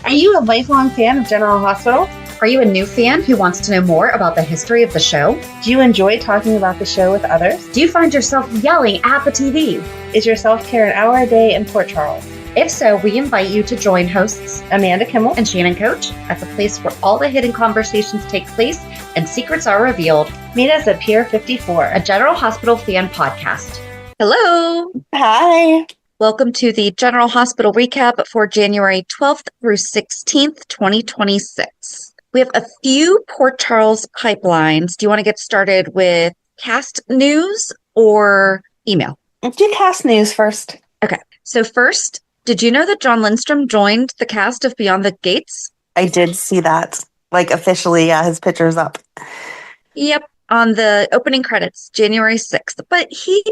Are you a lifelong fan of General Hospital? Are you a new fan who wants to know more about the history of the show? Do you enjoy talking about the show with others? Do you find yourself yelling at the TV? Is your self-care an hour a day in Port Charles? If so, we invite you to join hosts Amanda Kimmel and Shannon Coach at the place where all the hidden conversations take place and secrets are revealed. Meet us at Pier 54, a General Hospital fan podcast. Hello. Hi. Welcome to the General Hospital recap for January 12th through 16th, 2026. We have a few Port Charles pipelines. Do you want to get started with cast news or email? Do cast news first. Okay. So first, did you know that John Lindstrom joined the cast of Beyond the Gates? I did see that. Like officially, yeah, his picture's up. Yep. On the opening credits, January 6th. But he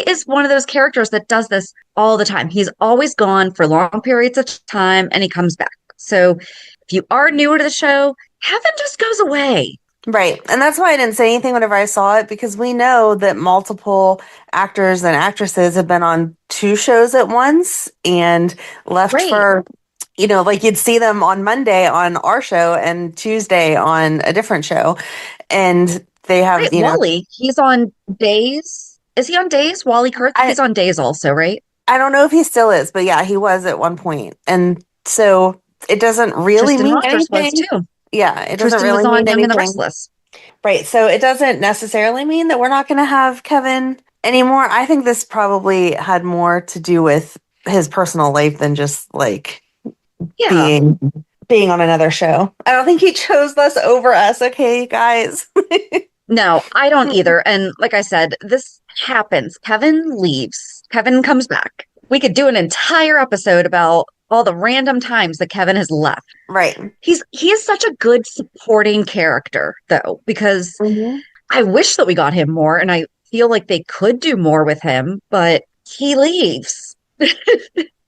is one of those characters that does this all the time. He's always gone for long periods of time and he comes back. So if you are newer to the show, Kevin just goes away. Right. And that's why I didn't say anything whenever I saw it, because we know that multiple actors and actresses have been on two shows at once and left for, you know, like you'd see them on Monday on our show and Tuesday on a different show. And they have, you know, Wally, he's on days. Is he on days? Wally Kurth? He's on days also, right? I don't know if he still is, but yeah, he was at one point. And so it doesn't really Tristan mean Rogers anything. Was too. Yeah, it doesn't Tristan really was on mean Young anything. and the Restless. Right. So it doesn't necessarily mean that we're not going to have Kevin anymore. I think this probably had more to do with his personal life than just like being on another show. I don't think he chose this over us. Okay, guys. No, I don't either. And like I said, this happens. Kevin leaves. Kevin comes back. We could do an entire episode about all the random times that Kevin has left. Right. He is such a good supporting character, though, because I wish that we got him more, and I feel like they could do more with him, but he leaves. Maybe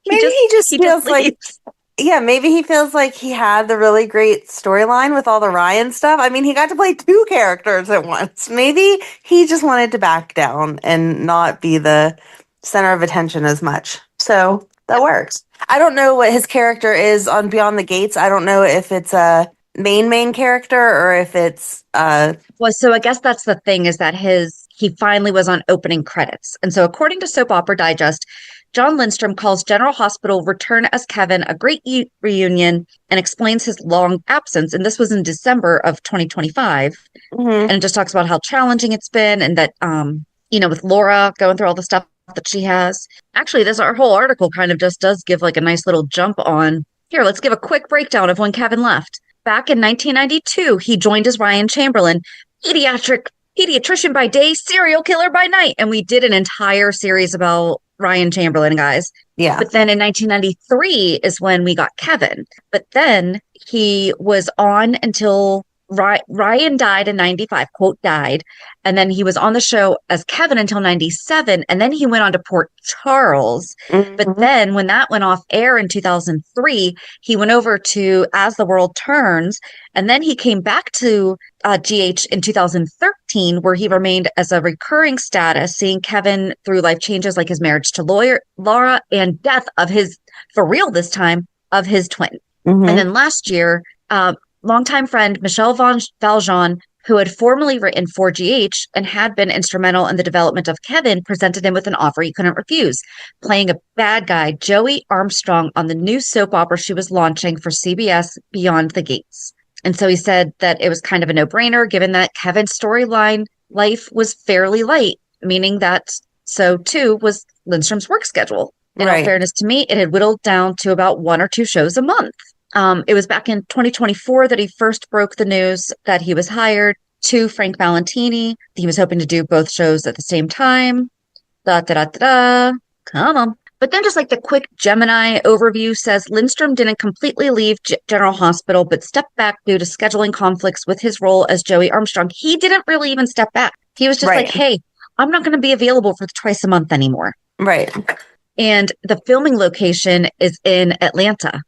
he just feels like, yeah, maybe he feels like he had the really great storyline with all the Ryan stuff. I mean, he got to play two characters at once. Maybe he just wanted to back down and not be the center of attention as much. So that works. I don't know what his character is on Beyond the Gates. I don't know if it's a main character or if it's well, so I guess that's the thing, is that he finally was on opening credits. And so according to Soap Opera Digest, John Lindstrom calls General Hospital Return as Kevin a great reunion and explains his long absence. And this was in December of 2025. And it just talks about how challenging it's been, and that you know, with Laura going through all the stuff that she has. Actually, our whole article kind of just does give like a nice little jump on. Here, let's give a quick breakdown of when Kevin left. Back in 1992, he joined as Ryan Chamberlain, pediatrician by day, serial killer by night. And we did an entire series about Ryan Chamberlain, guys. Yeah. But then in 1993 is when we got Kevin. But then he was on until Ryan died in 95, quote, died. And then he was on the show as Kevin until 97. And then he went on to Port Charles. But then when that went off air in 2003, he went over to As the World Turns. And then he came back to GH in 2013, where he remained as a recurring status, seeing Kevin through life changes like his marriage to Laura and death of his, for real this time, of his twin. And then last year, longtime friend Michelle Valjean, who had formerly written for GH and had been instrumental in the development of Kevin, presented him with an offer he couldn't refuse, playing a bad guy, Joey Armstrong, on the new soap opera she was launching for CBS, Beyond the Gates. And so he said that it was kind of a no-brainer, given that Kevin's storyline life was fairly light, meaning that so too was Lindstrom's work schedule. In all fairness to me, it had whittled down to about 1 or 2 shows a month. It was back in 2024 that he first broke the news that he was hired to Frank Valentini. He was hoping to do both shows at the same time. Come on. But then just like the quick Gemini overview says, Lindstrom didn't completely leave General Hospital, but stepped back due to scheduling conflicts with his role as Joey Armstrong. He didn't really even step back. He was just like, hey, I'm not going to be available for twice a month anymore. Right. And the filming location is in Atlanta.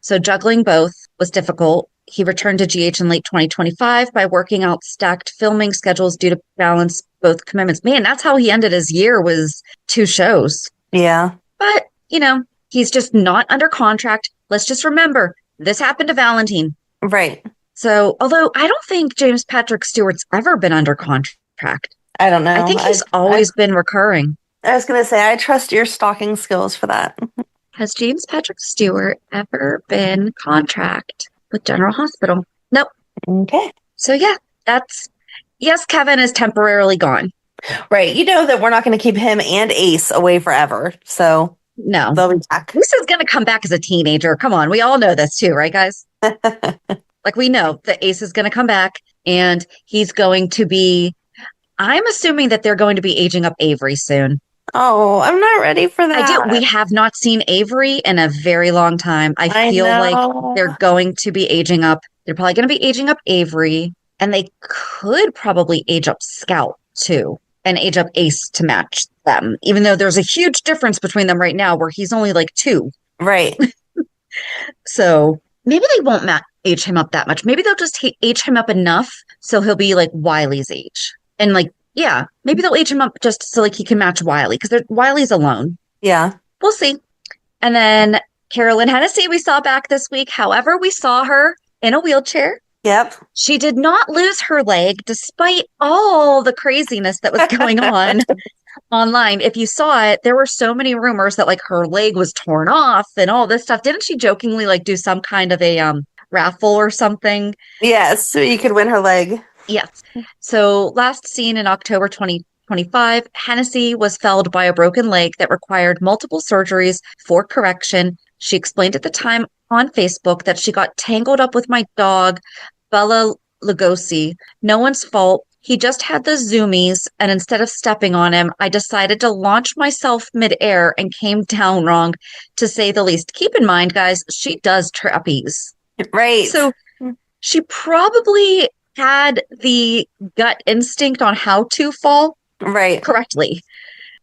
So juggling both was difficult. He returned to GH in late 2025 by working out stacked filming schedules due to balance both commitments. Man, that's how he ended his year, was 2 shows. Yeah. But, you know, He's just not under contract. Let's just remember, this happened to Valentin. Right. So, although I don't think James Patrick Stewart's ever been under contract. I don't know. I think he's always been recurring. I was going to say, I trust your stalking skills for that. Has James Patrick Stewart ever been contract with General Hospital? Nope. Okay. So yeah, yes, Kevin is temporarily gone. Right. You know that we're not going to keep him and Ace away forever. So no. They'll be back. Ace is going to come back as a teenager. Come on. We all know this too, right, guys? Like we know that Ace is going to come back and he's going to be, I'm assuming that they're going to be aging up Avery soon. Oh, I'm not ready for that. We have not seen Avery in a very long time. I feel like they're going to be aging up. They're probably going to be aging up Avery, and they could probably age up Scout too, and age up Ace to match them, even though there's a huge difference between them right now where he's only like 2. Right. So maybe they won't age him up that much. Maybe they'll just age him up enough so he'll be like Wiley's age. And like, yeah, maybe they'll age him up just so like he can match Wiley because Wiley's alone. Yeah. We'll see. And then Carolyn Hennessy we saw back this week. However, we saw her in a wheelchair. Yep. She did not lose her leg despite all the craziness that was going on online. If you saw it, there were so many rumors that like her leg was torn off and all this stuff. Didn't she jokingly like do some kind of a raffle or something? Yes, so you could win her leg. Yes. So last seen in October 2025, Hennessy was felled by a broken leg that required multiple surgeries for correction. She explained at the time on Facebook that she got tangled up with my dog, Bella Lugosi. No one's fault. He just had the zoomies, and instead of stepping on him, I decided to launch myself midair and came down wrong, to say the least. Keep in mind, guys, she does trapeze. Right. So she probably had the gut instinct on how to fall correctly.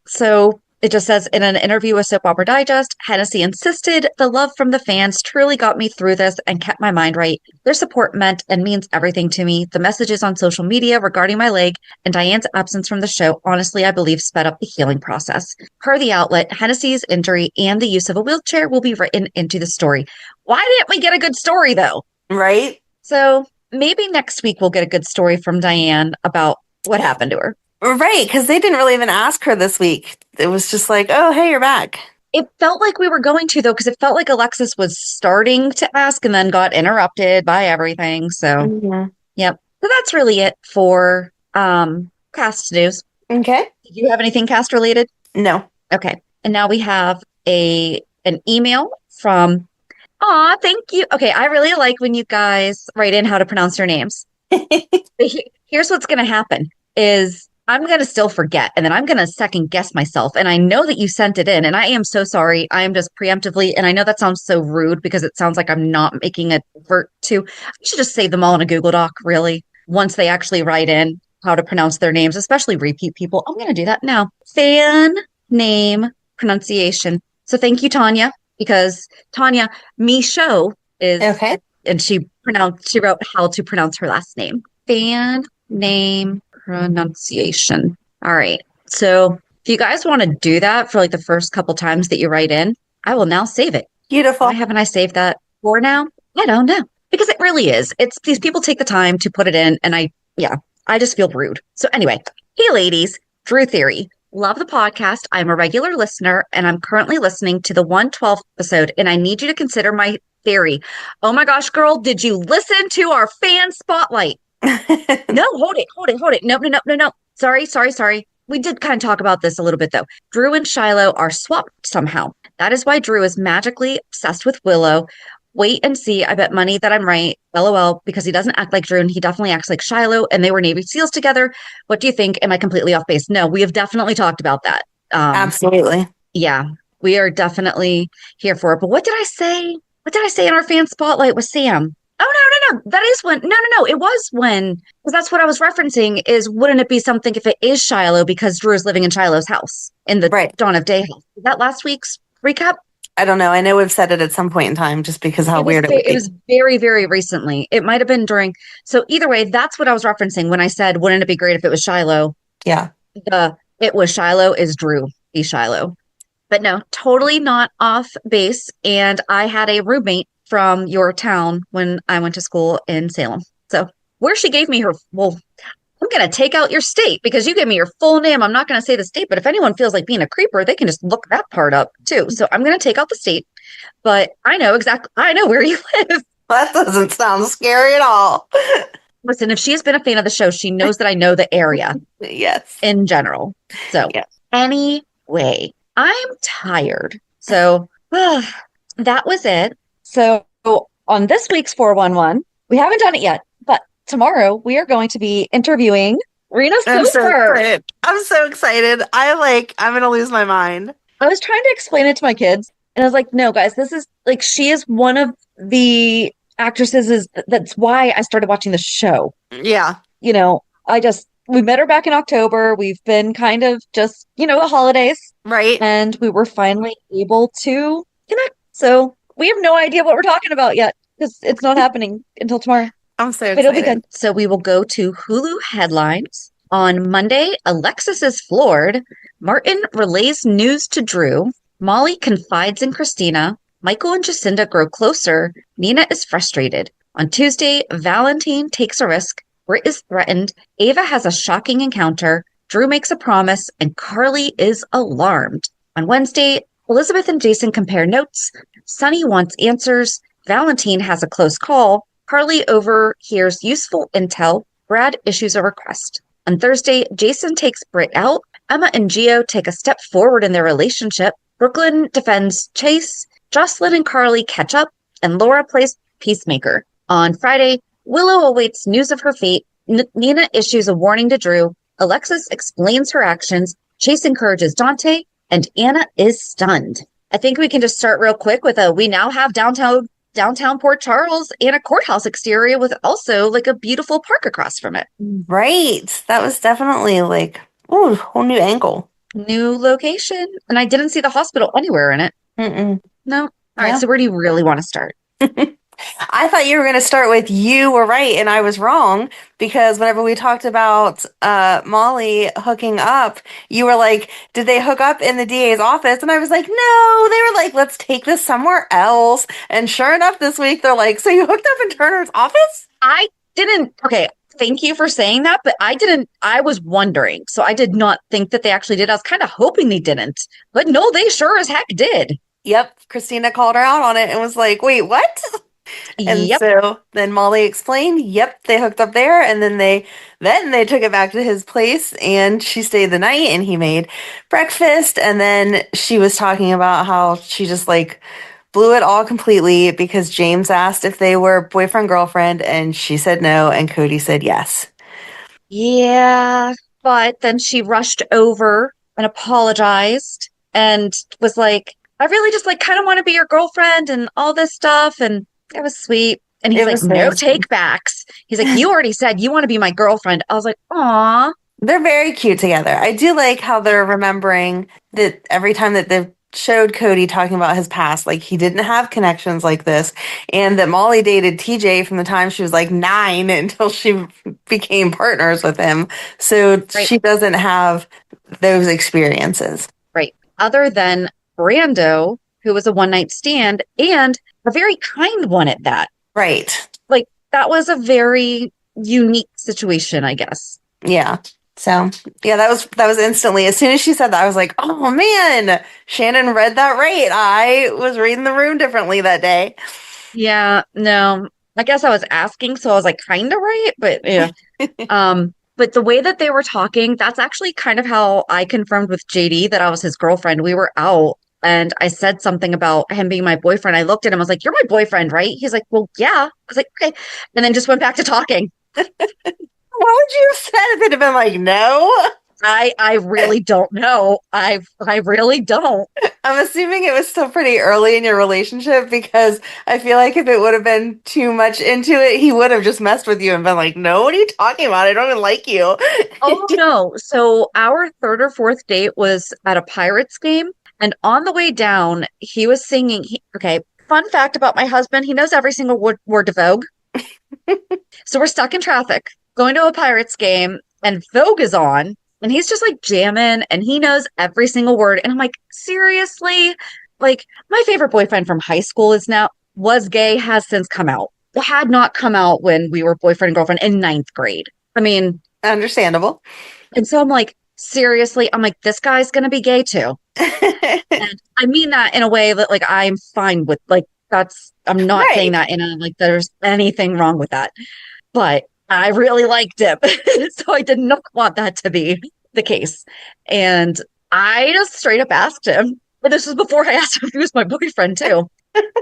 So it just says, in an interview with Soap Opera Digest, Hennessy insisted, the love from the fans truly got me through this and kept my mind right. Their support meant and means everything to me. The messages on social media regarding my leg and Diane's absence from the show, honestly, I believe sped up the healing process. Per the outlet, Hennessy's injury and the use of a wheelchair will be written into the story. Why didn't we get a good story, though? Right. So maybe next week we'll get a good story from Diane about what happened to her. Right, because they didn't really even ask her this week. It was just like, oh, hey, you're back. It felt like we were going to, though, because it felt like Alexis was starting to ask and then got interrupted by everything. So, Yep. So that's really it for cast news. Okay. Did you have anything cast related? No. Okay. And now we have an email from, thank you. Okay, I really like when you guys write in how to pronounce your names. Here's what's going to happen is I'm going to still forget, and then I'm going to second guess myself. And I know that you sent it in, and I am so sorry. I am just preemptively, and I know that sounds so rude because it sounds like I'm not making an effort to. I should just save them all in a Google Doc, really, once they actually write in how to pronounce their names, especially repeat people. I'm going to do that now. Fan name pronunciation. So thank you, Tanya, because Tanya Michaud is okay, and she wrote how to pronounce her last name. Fan name pronunciation. All right. So if you guys want to do that for like the first couple times that you write in, I will now save it. Beautiful. Why haven't I saved that for now? I don't know. Because it really is. It's these people take the time to put it in, and I just feel rude. So anyway, hey ladies, Drew Theory. Love the podcast. I'm a regular listener, and I'm currently listening to the 112th episode, and I need you to consider my theory. Oh my gosh, girl, did you listen to our fan spotlight? No, hold it. No. Sorry. We did kind of talk about this a little bit, though. Drew and Shiloh are swapped somehow. That is why Drew is magically obsessed with Willow. Wait and see. I bet money that I'm right. LOL, because he doesn't act like Drew and he definitely acts like Shiloh, and they were Navy SEALs together. What do you think? Am I completely off base? No, we have definitely talked about that. Absolutely. Yeah, we are definitely here for it. But what did I say? What did I say in our fan spotlight with Sam? Oh, no. That is when, no. It was when, because that's what I was referencing is, wouldn't it be something if it is Shiloh because Drew is living in Shiloh's house in the Dawn of Day house? Is that last week's recap? I don't know. I know we've said it at some point in time just because how weird it would be. It was very, very recently. It might have been during. So either way, that's what I was referencing when I said, wouldn't it be great if it was Shiloh? Yeah. It was Shiloh is Drew. Be Shiloh. But no, totally not off base. And I had a roommate from your town when I went to school in Salem. So where she gave me her, well, I'm going to take out your state because you gave me your full name. I'm not going to say the state, but if anyone feels like being a creeper, they can just look that part up too. So I'm going to take out the state, but I know where you live. That doesn't sound scary at all. Listen, if she has been a fan of the show, she knows that I know the area. Yes. In general. So, Anyway, I'm tired. So, that was it. So, on this week's 411, we haven't done it yet, but tomorrow we are going to be interviewing Rena Sofer. I'm so excited. I'm going to lose my mind. I was trying to explain it to my kids, and I was like, no, guys, this is like, she is one of the actresses. That's why I started watching the show. Yeah. You know, we met her back in October. We've been kind of just, the holidays. Right. And we were finally able to connect. So we have no idea what we're talking about yet because it's not happening until tomorrow. I'm so excited. But it'll be good. So we will go to Hulu headlines. On Monday, Alexis is floored. Martin relays news to Drew. Molly confides in Christina. Michael and Jacinda grow closer. Nina is frustrated. On Tuesday, Valentin takes a risk. Britt is threatened. Ava has a shocking encounter. Drew makes a promise, and Carly is alarmed. On Wednesday, Elizabeth and Jason compare notes. Sonny wants answers. Valentin has a close call. Carly overhears useful intel. Brad issues a request. On Thursday, Jason takes Britt out. Emma and Gio take a step forward in their relationship. Brooklyn defends Chase. Jocelyn and Carly catch up, and Laura plays peacemaker. On Friday, Willow awaits news of her fate. Nina issues a warning to Drew. Alexis explains her actions. Chase encourages Dante, and Anna is stunned. I think we can just start real quick with we now have downtown Port Charles and a courthouse exterior with also like a beautiful park across from it. Right. That was definitely like, whole new angle. New location. And I didn't see the hospital anywhere in it. Mm-mm. No. All right. So where do you really want to start? I thought you were going to start with you were right and I was wrong because whenever we talked about Molly hooking up, you were like, did they hook up in the DA's office? And I was like, no, they were like, let's take this somewhere else. And sure enough, this week they're like, so you hooked up in Turner's office? I didn't. Okay. Thank you for saying that, but I was wondering. So I did not think that they actually did. I was kind of hoping they didn't, but no, they sure as heck did. Yep. Christina called her out on it and was like, wait, what? And so then Molly explained, yep, they hooked up there. And then they took it back to his place and she stayed the night and he made breakfast. And then she was talking about how she just like blew it all completely because James asked if they were boyfriend, girlfriend, and she said no. And Cody said yes. Yeah. But then she rushed over and apologized and was like, I really just like kind of want to be your girlfriend and all this stuff. And it was sweet. And he's like, no take backs. He's like, you already said you want to be my girlfriend. I was like, aw. They're very cute together. I do like how they're remembering that every time that they've showed Cody talking about his past, like he didn't have connections like this. And that Molly dated TJ from the time she was like 9 until she became partners with him. So she doesn't have those experiences. Right. Other than Brando, who was a one-night stand and a very kind one at that. Right. Like that was a very unique situation, I guess. Yeah. So yeah, that was instantly, as soon as she said that, I was like, oh man, Shannon read that right. I was reading the room differently that day. Yeah, no, I guess I was asking, so I was like kind of right, but yeah. But the way that they were talking, that's actually kind of how I confirmed with JD that I was his girlfriend. We were out and I said something about him being my boyfriend. I looked at him, I was like, you're my boyfriend, right? He's like, well, yeah. I was like, okay. And then just went back to talking. What would you have said if it had been like, no? I really don't know. I really don't. I'm assuming it was still pretty early in your relationship because I feel like if it would have been too much into it, he would have just messed with you and been like, no, what are you talking about? I don't even like you. Oh, no. So our third or fourth date was at a Pirates game. And on the way down, he was singing. Okay, fun fact about my husband. He knows every single word to Vogue. So we're stuck in traffic, going to a Pirates game, and Vogue is on. And he's just like jamming and he knows every single word. And I'm like, seriously? Like, my favorite boyfriend from high school was gay, has since come out. It had not come out when we were boyfriend and girlfriend in ninth grade. I mean, Understandable. and so I'm like, seriously, I'm like, this guy's gonna be gay too. And I mean that in a way that like I'm fine with, like, I'm not saying Right. that in a like there's anything wrong with that. But I really liked him. So I did not want that to be the case. And I just straight up asked him. But this was before I asked him if he was my boyfriend too.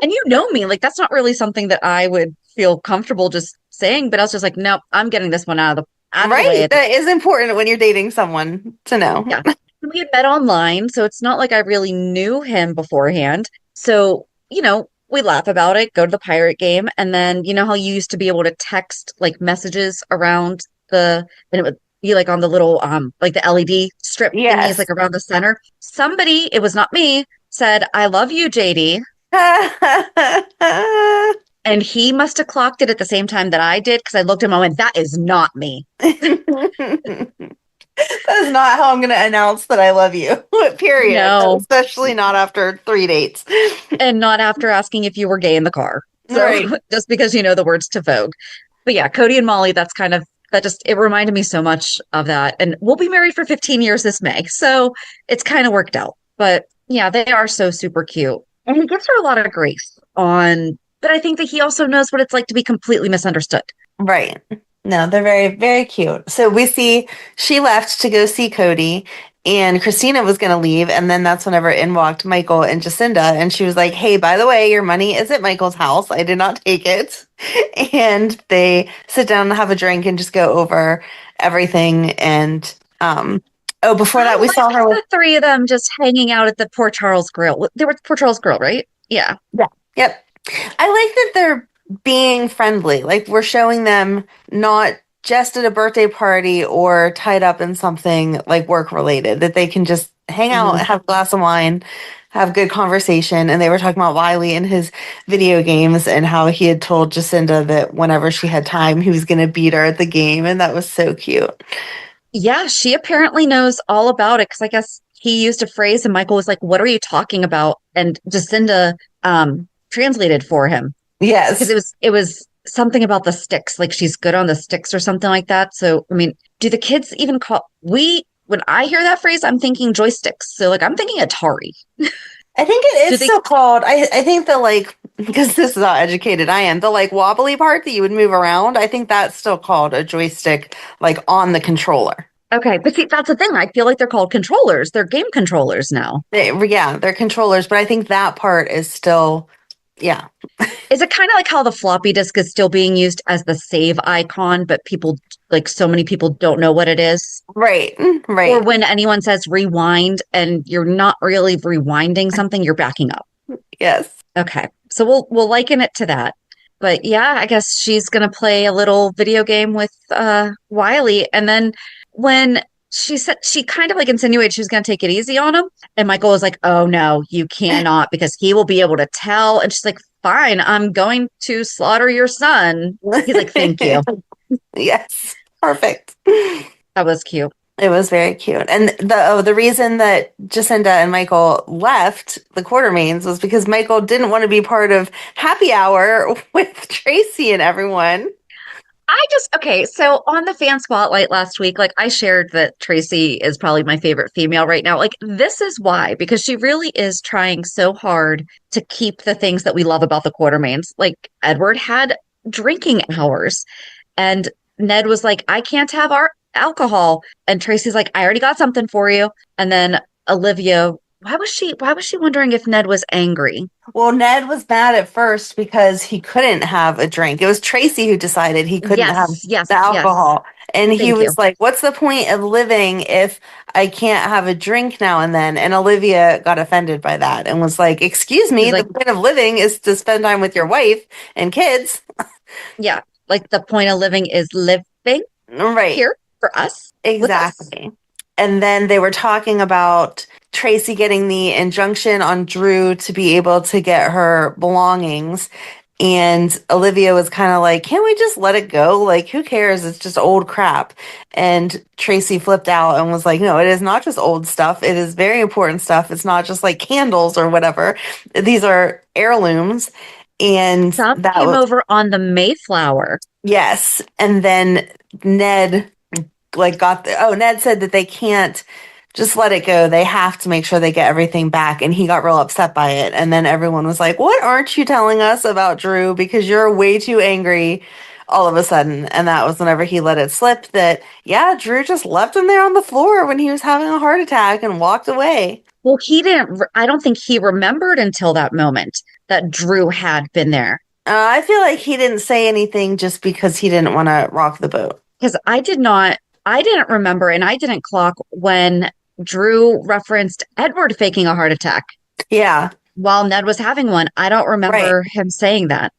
And you know me, like that's not really something that I would feel comfortable just saying, but I was just like, nope, I'm getting this one out of the way. Right. That is important when you're dating someone to know. Yeah. We had met online, so it's not like I really knew him beforehand. So, we laugh about it, go to the pirate game, and then you know how you used to be able to text like messages around and it would be like on the little like the LED strip thingies Yes. like around the center. Somebody, it was not me, said, "I love you, JD." And he must have clocked it at the same time that I did because I looked at him and I went, that is not me. That is not how I'm going to announce that I love you. Period. No. Especially not after 3 dates. And not after asking if you were gay in the car. So Right. just because you know the words to Vogue. But yeah, Cody and Molly, it reminded me so much of that. And we'll be married for 15 years this May. So it's kind of worked out. But yeah, they are so super cute. And he gives her a lot of grace but I think that he also knows what it's like to be completely misunderstood. Right. No, they're very, very cute. So we see she left to go see Cody, and Christina was going to leave. And then that's whenever in walked Michael and Jacinda. And she was like, hey, by the way, your money is at Michael's house. I did not take it. And they sit down and have a drink and just go over everything. And, before that, we saw her with the three of them just hanging out at the Port Charles Grill. They were at Port Charles Grill, right? Yeah. Yeah. Yep. I like that they're being friendly. Like we're showing them not just at a birthday party or tied up in something like work related, that they can just hang out, Mhm. have a glass of wine, have good conversation. And they were talking about Wiley and his video games and how he had told Jacinda that whenever she had time, he was going to beat her at the game. And that was so cute. Yeah, she apparently knows all about it because I guess he used a phrase and Michael was like, "What are you talking about?" And Jacinda translated for him because Yes. it was something about the sticks, like she's good on the sticks or something like that. So, I mean, do the kids even call we when I hear that phrase, I'm thinking joysticks. So, like, I'm thinking Atari. I think it Do is they? still called. I think the like because this is how educated I am. The like wobbly part that you would move around. I think that's still called a joystick, like on the controller. Okay, but see, that's the thing. I feel like they're called controllers. They're game controllers now. Yeah, they're controllers, but I think that part is still, yeah, Is it kind of like how the floppy disk is still being used as the save icon, but like so many people don't know what it is? right, Or right, when anyone says rewind and you're not really rewinding something, you're backing up. yes. Okay. So we'll liken it to that. But yeah, I guess she's gonna play a little video game with Wiley. And then when she said she kind of like insinuated she was gonna take it easy on him, and Michael was like, "Oh no, you cannot, because he will be able to tell." And she's like, "Fine, I'm going to slaughter your son." He's like, "Thank you." Yes, perfect. That was cute. It was very cute. And the reason that Jacinda and Michael left the Quartermaines was because Michael didn't want to be part of happy hour with Tracy and everyone. Okay, so on the fan spotlight last week, like I shared that Tracy is probably my favorite female right now. Like, this is why, because she really is trying so hard to keep the things that we love about the Quartermaines. Like, Edward had drinking hours, and Ned was like, I can't have our alcohol. And Tracy's like, I already got something for you. And then Olivia, why was she wondering if Ned was angry? Well, Ned was mad at first because he couldn't have a drink. It was Tracy who decided he couldn't have Yes, yes, the yes. alcohol. And he Thank you. was like, what's the point of living if I can't have a drink now and then? And Olivia got offended by that and was like, excuse me, He's the like, point of living is to spend time with your wife and kids. yeah, like the point of living is living Right. here for us, with us. Exactly. And then they were talking about Tracy getting the injunction on Drew to be able to get her belongings. And Olivia was kind of like, can't we just let it go? Like, who cares? It's just old crap. And Tracy flipped out and was like, no, it is not just old stuff. It is very important stuff. It's not just like candles or whatever. These are heirlooms. And Stuff that came was, over on the Mayflower. yes. And then Ned Ned said that they can't just let it go. They have to make sure they get everything back. And he got real upset by it. And then everyone was like, what aren't you telling us about Drew? Because you're way too angry all of a sudden. And that was whenever he let it slip that, yeah, Drew just left him there on the floor when he was having a heart attack and walked away. Well, I don't think he remembered until that moment that Drew had been there. I feel like he didn't say anything just because he didn't want to rock the boat. Because I didn't remember and I didn't clock when Drew referenced Edward faking a heart attack Yeah, while Ned was having one. I don't right. remember him saying that.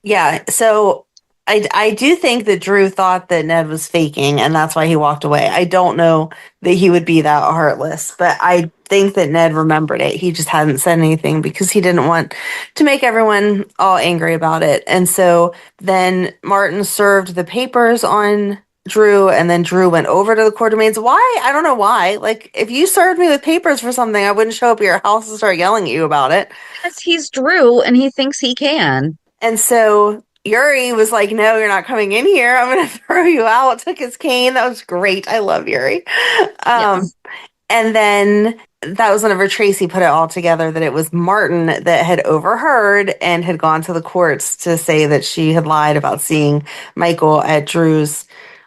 Yeah, so I do think that Drew thought that Ned was faking, and that's why he walked away. I don't know that he would be that heartless, but I think that Ned remembered it. He just hadn't said anything because he didn't want to make everyone all angry about it. And so then Martin served the papers on Drew, and then Drew went over to the Quartermaines. Why? I don't know why. Like, if you served me with papers for something, I wouldn't show up at your house and start yelling at you about it. Because he's Drew and he thinks he can. And so Yuri was like, no, you're not coming in here. I'm going to throw you out. Took his cane. That was great. I love Yuri. Um, Yes. and then that was whenever Tracy put it all together that it was Martin that had overheard and had gone to the courts to say that she had lied about seeing Michael at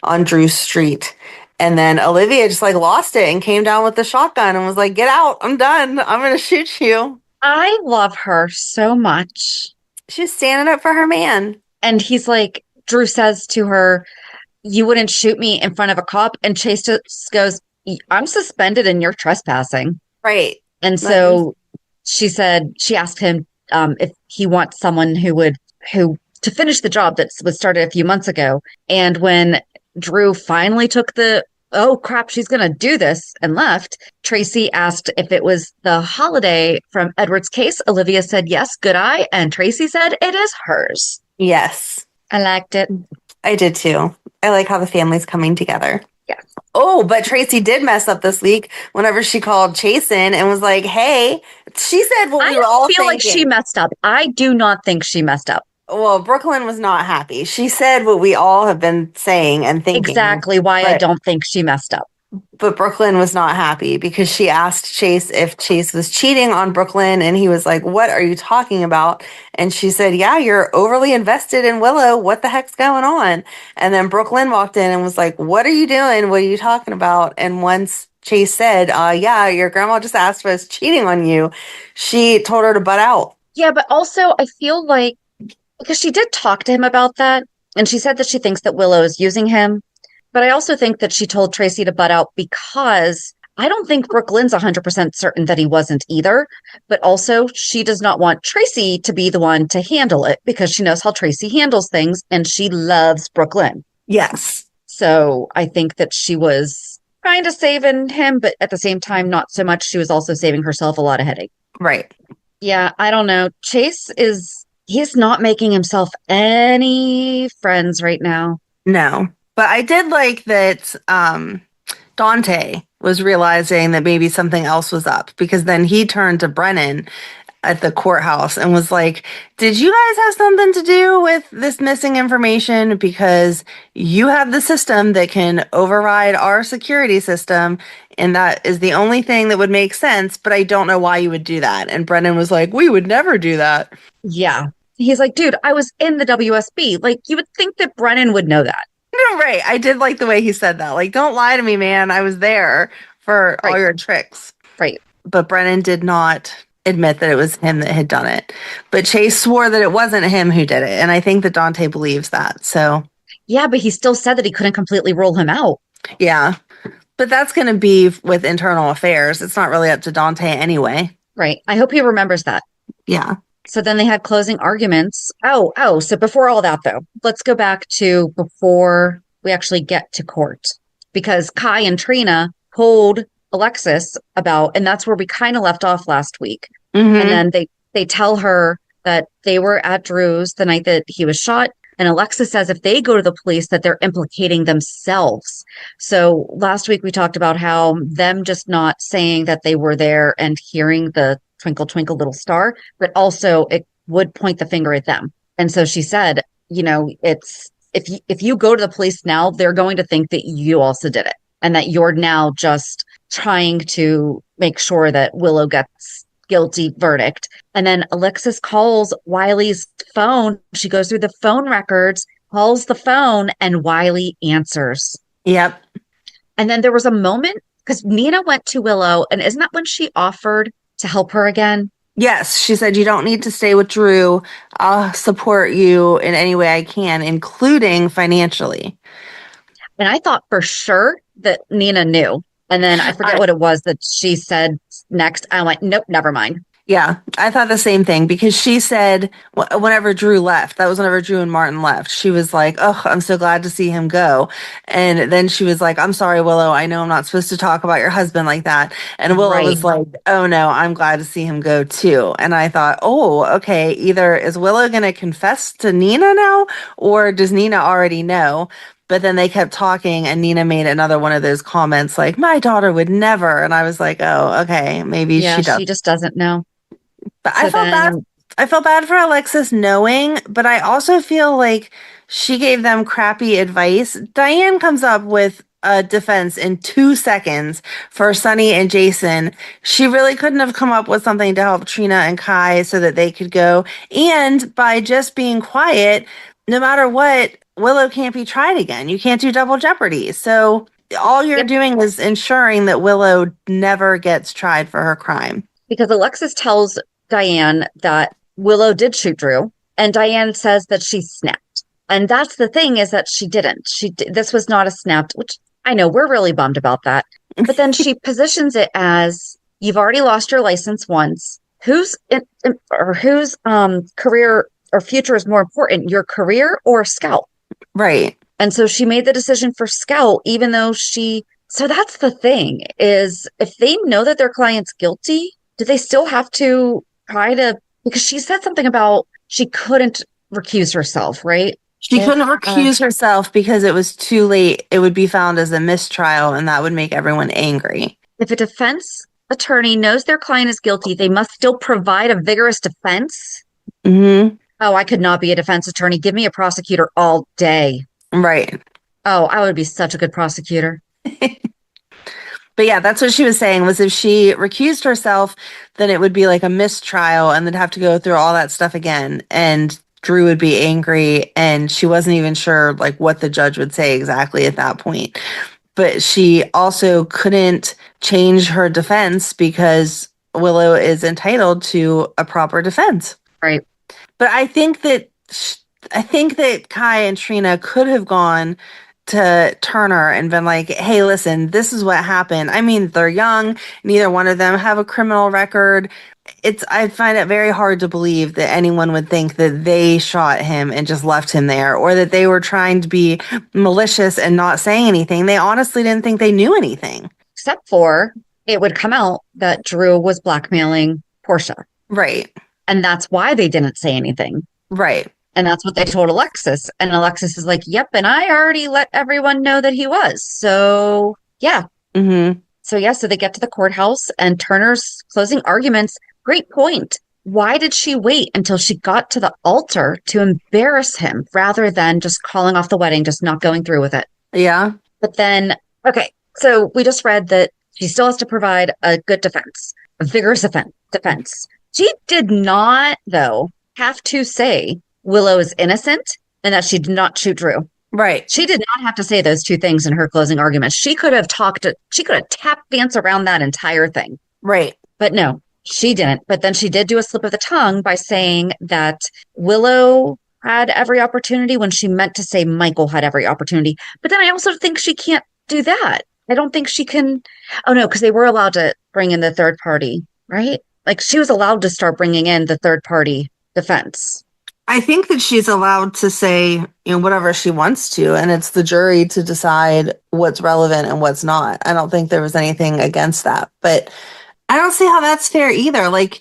on Drew's street. And then Olivia just like lost it and came down with the shotgun and was like, get out. I'm done. I'm going to shoot you. I love her so much. She's standing up for her man. And he's like, Drew says to her, you wouldn't shoot me in front of a cop. And Chase just goes, I'm suspended and you're trespassing. Right. And so she asked him if he wants someone who to finish the job that was started a few months ago. And when Drew finally took oh crap, she's going to do this and left, Tracy asked if it was the holiday from Edward's case. Olivia said, yes, good eye. And Tracy said, it is hers. Yes. I liked it. I did too. I like how the family's coming together. Yeah. Oh, but Tracy did mess up this week whenever she called Chase in and was like, hey, she said what we were all I feel like thinking. she messed up. I do not think she messed up. Well, Brooklyn was not happy. She said what we all have been saying and thinking. Exactly why I don't think she messed up. But Brooklyn was not happy because she asked Chase if Chase was cheating on Brooklyn, and he was like, what are you talking about? And she said, yeah, you're overly invested in Willow. What the heck's going on? And then Brooklyn walked in and was like, what are you doing? What are you talking about? And once Chase said, yeah, your grandma just asked if I was cheating on you, she told her to butt out. Yeah, but also I feel like because she did talk to him about that, and she said that she thinks that Willow is using him. But I also think that she told Tracy to butt out because I don't think Brooklyn's 100% certain that he wasn't either. But also, she does not want Tracy to be the one to handle it because she knows how Tracy handles things and she loves Brooklyn. Yes. So I think that she was kind of saving him, but at the same time, not so much. She was also saving herself a lot of headache. Right. Yeah, I don't know. He's not making himself any friends right now. No. But I did like that Dante was realizing that maybe something else was up because then he turned to Brennan at the courthouse and was like, did you guys have something to do with this missing information? Because you have the system that can override our security system. And that is the only thing that would make sense. But I don't know why you would do that. And Brennan was like, we would never do that. Yeah. He's like, dude, I was in the WSB. Like, you would think that Brennan would know that. No, right. I did like the way he said that. Like, don't lie to me, man. I was there for all your tricks. Right. But Brennan did not admit that it was him that had done it. But Chase swore that it wasn't him who did it. And I think that Dante believes that. So, yeah, but he still said that he couldn't completely rule him out. Yeah. But that's going to be with internal affairs. It's not really up to Dante anyway. Right. I hope he remembers that. Yeah. So then they had closing arguments. Oh, so before all that, though, let's go back to before we actually get to court. Because Kai and Trina told Alexis about, and that's where we kind of left off last week. Mm-hmm. And then they tell her that they were at Drew's the night that he was shot. And Alexis says if they go to the police, that they're implicating themselves. So last week we talked about how them just not saying that they were there and hearing the twinkle, twinkle, little star, but also it would point the finger at them. And so she said, it's if you go to the police now, they're going to think that you also did it and that you're now just trying to make sure that Willow gets guilty verdict. And then Alexis calls Wiley's phone. She goes through the phone records, calls the phone, and Wiley answers. Yep. And then there was a moment because Nina went to Willow, and isn't that when she offered to help her again? Yes, she said, you don't need to stay with Drew. I'll support you in any way I can, including financially. And I thought for sure that Nina knew. And then I forget what it was that she said next. I went, nope, never mind. Yeah, I thought the same thing because she said whenever Drew left, that was whenever Drew and Martin left, she was like, oh, I'm so glad to see him go. And then she was like, I'm sorry, Willow. I know I'm not supposed to talk about your husband like that. And Willow was like, oh, no, I'm glad to see him go too. And I thought, oh, okay, either is Willow going to confess to Nina now or does Nina already know? But then they kept talking and Nina made another one of those comments like, my daughter would never. And I was like, oh, okay, maybe she does. She just doesn't know. But so I felt bad for Alexis knowing, but I also feel like she gave them crappy advice. Diane comes up with a defense in 2 seconds for Sonny and Jason. She really couldn't have come up with something to help Trina and Kai so that they could go. And by just being quiet, no matter what, Willow can't be tried again. You can't do double jeopardy. So all you're doing is ensuring that Willow never gets tried for her crime. Because Alexis tells Diane that Willow did shoot Drew, and Diane says that she snapped. And that's the thing is that she didn't. This was not a snap, which I know we're really bummed about that. But then she positions it as you've already lost your license once. Whose career or future is more important, your career or Scout? Right. And so she made the decision for Scout, even though so that's the thing is if they know that their client's guilty, do they still have to try to, because she said something about she couldn't recuse herself, right? She couldn't recuse herself because it was too late. It would be found as a mistrial and that would make everyone angry. If a defense attorney knows their client is guilty, they must still provide a vigorous defense. Mm-hmm. Oh, I could not be a defense attorney. Give me a prosecutor all day. Right. Oh, I would be such a good prosecutor. But yeah, that's what she was saying was if she recused herself, then it would be like a mistrial and they'd have to go through all that stuff again. And Drew would be angry and she wasn't even sure like what the judge would say exactly at that point. But she also couldn't change her defense because Willow is entitled to a proper defense. Right. But I think that Kai and Trina could have gone to Turner and been like, hey, listen, this is what happened. I mean, they're young. Neither one of them have a criminal record. I find it very hard to believe that anyone would think that they shot him and just left him there or that they were trying to be malicious and not saying anything. They honestly didn't think they knew anything. Except for it would come out that Drew was blackmailing Portia. Right. And that's why they didn't say anything. Right. And that's what they told Alexis. And Alexis is like, yep, and I already let everyone know that he was. So, yeah. Mm-hmm. So they get to the courthouse and Turner's closing arguments. Great point. Why did she wait until she got to the altar to embarrass him rather than just calling off the wedding, just not going through with it? Yeah. But then, okay, so we just read that she still has to provide a good defense, a vigorous defense. She did not, though, have to say Willow is innocent and that she did not shoot Drew. Right. She did not have to say those two things in her closing argument. She could have tap dance around that entire thing. Right. But no, she didn't. But then she did do a slip of the tongue by saying that Willow had every opportunity when she meant to say Michael had every opportunity. But then I also think she can't do that. I don't think she can. Oh, no, because they were allowed to bring in the third party, right? Like she was allowed to start bringing in the third party defense. I think that she's allowed to say, whatever she wants to, and it's the jury to decide what's relevant and what's not. I don't think there was anything against that, but I don't see how that's fair either. Like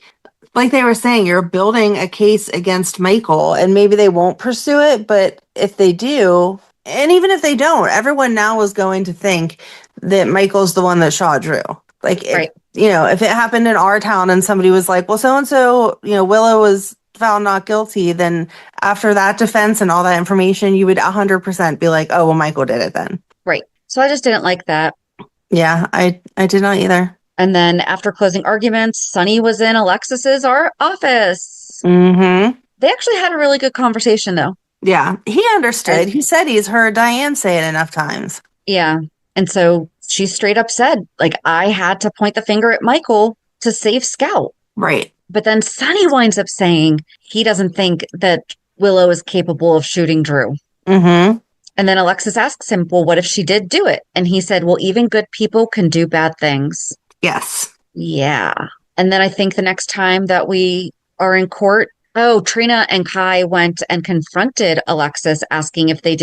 like they were saying, you're building a case against Michael, and maybe they won't pursue it, but if they do, and even if they don't, everyone now is going to think that Michael's the one that shot Drew. Like, Right. If it happened in our town and somebody was like, well, so-and-so, Willow was found not guilty, then after that defense and all that information, you would 100% be like, oh, well, Michael did it then. Right. So I just didn't like that. Yeah, I did not either. And then after closing arguments, Sonny was in Alexis's office. Mm-hmm. They actually had a really good conversation, though. Yeah, he understood. He said he's heard Diane say it enough times. Yeah. And so she straight up said, like, I had to point the finger at Michael to save Scout. Right. But then Sonny winds up saying he doesn't think that Willow is capable of shooting Drew. Mm-hmm. And then Alexis asks him, well, what if she did do it? And he said, well, even good people can do bad things. Yes. Yeah. And then I think the next time that we are in court, Trina and Kai went and confronted Alexis, asking if she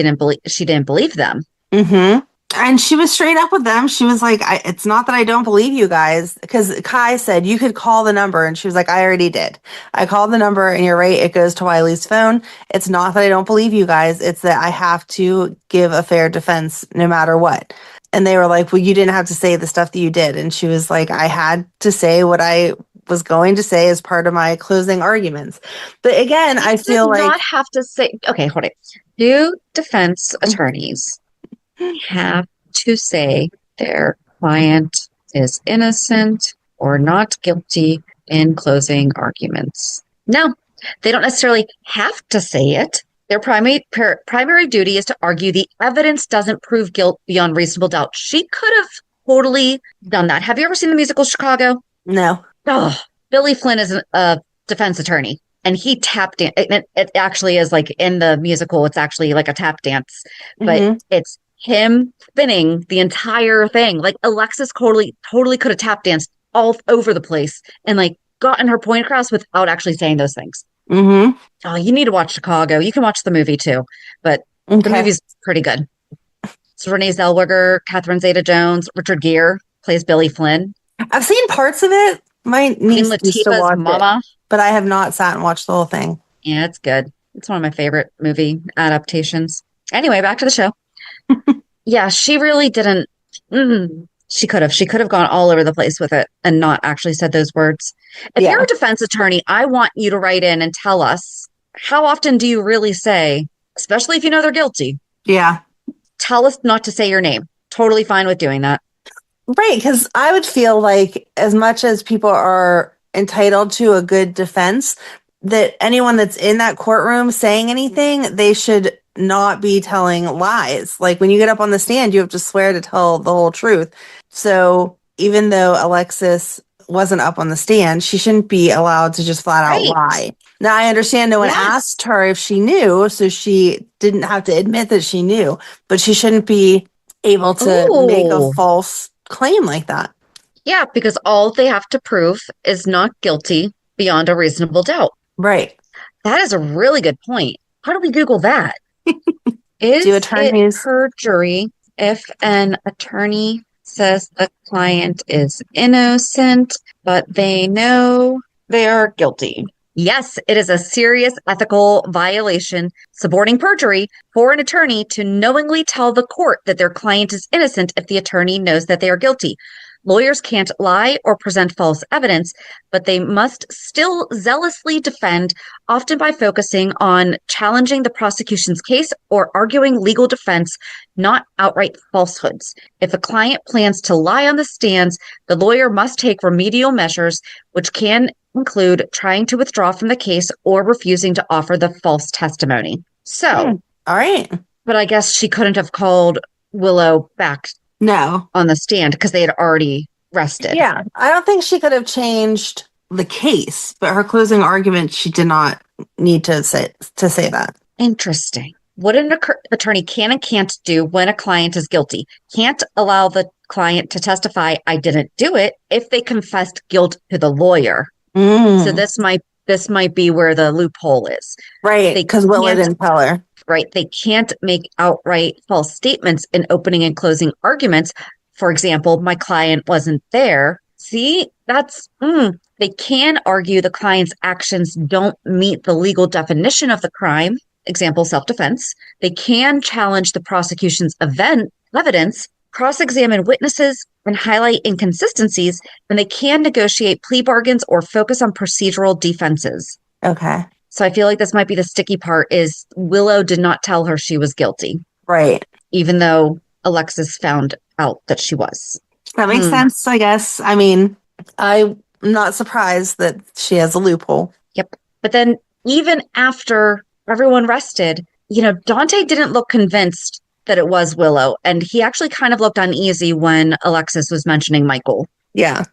didn't believe them. Mm-hmm. And she was straight up with them. She was like, it's not that I don't believe you guys. Because Kai said, you could call the number. And she was like, I already did. I called the number and you're right. It goes to Wiley's phone. It's not that I don't believe you guys. It's that I have to give a fair defense no matter what. And they were like, well, you didn't have to say the stuff that you did. And she was like, I had to say what I was going to say as part of my closing arguments. But again, I feel like... not have to say... Okay, hold it. Do defense attorneys have to say their client is innocent or not guilty in closing arguments? No, they don't necessarily have to say it. Their primary duty is to argue the evidence doesn't prove guilt beyond reasonable doubt. She could have totally done that. Have you ever seen the musical Chicago? No. Oh, Billy Flynn is a defense attorney, and he tap dance. It actually is like in the musical, it's actually like a tap dance, but it's him spinning the entire thing. Like Alexis totally could have tap danced all over the place and like gotten her point across without actually saying those things. Mm-hmm. Oh, you need to watch Chicago. You can watch the movie too, but the movie's pretty good. It's Renee Zellweger, Catherine Zeta-Jones, Richard Gere plays Billy Flynn. I've seen parts of it. My niece used to watch mama. It, but I have not sat and watched the whole thing. Yeah, it's good. It's one of my favorite movie adaptations. Anyway, back to the show. Yeah, she really didn't. She could have gone all over the place with it and not actually said those words. If you're a defense attorney, I want you to write in and tell us, how often do you really say, especially if you know they're guilty? Yeah. Tell us not to say your name. Totally fine with doing that. Right, because I would feel like as much as people are entitled to a good defense, that anyone that's in that courtroom saying anything, they should not be telling lies. Like when you get up on the stand, you have to swear to tell the whole truth. So even though Alexis wasn't up on the stand, she shouldn't be allowed to just flat out lie. Now, I understand no one asked her if she knew, so she didn't have to admit that she knew, but she shouldn't be able to make a false claim like that. Yeah, because all they have to prove is not guilty beyond a reasonable doubt. Right. That is a really good point. How do we Google that? Is it perjury if an attorney says the client is innocent, but they know they are guilty? Yes, it is a serious ethical violation, suborning perjury, for an attorney to knowingly tell the court that their client is innocent if the attorney knows that they are guilty. Lawyers can't lie or present false evidence, but they must still zealously defend, often by focusing on challenging the prosecution's case or arguing legal defense, not outright falsehoods. If a client plans to lie on the stands, the lawyer must take remedial measures, which can include trying to withdraw from the case or refusing to offer the false testimony. So, all right. But I guess she couldn't have called Willow back on the stand because they had already rested. Yeah, I don't think she could have changed the case, but her closing argument, she did not need to say that. Interesting. What an attorney can and can't do when a client is guilty. Can't allow the client to testify, I didn't do it, if they confessed guilt to the lawyer. So this might be where the loophole is. Right, because Willow didn't tell her. Right. They can't make outright false statements in opening and closing arguments. For example, my client wasn't there. See, that's They can argue the client's actions don't meet the legal definition of the crime, example, self-defense. They can challenge the prosecution's evidence, cross-examine witnesses, and highlight inconsistencies, and they can negotiate plea bargains or focus on procedural defenses. Okay. So I feel like this might be the sticky part is Willow did not tell her she was guilty. Right. Even though Alexis found out that she was. That makes sense, I guess. I mean, I'm not surprised that she has a loophole. Yep. But then even after everyone rested, Dante didn't look convinced that it was Willow. And he actually kind of looked uneasy when Alexis was mentioning Michael. Yeah.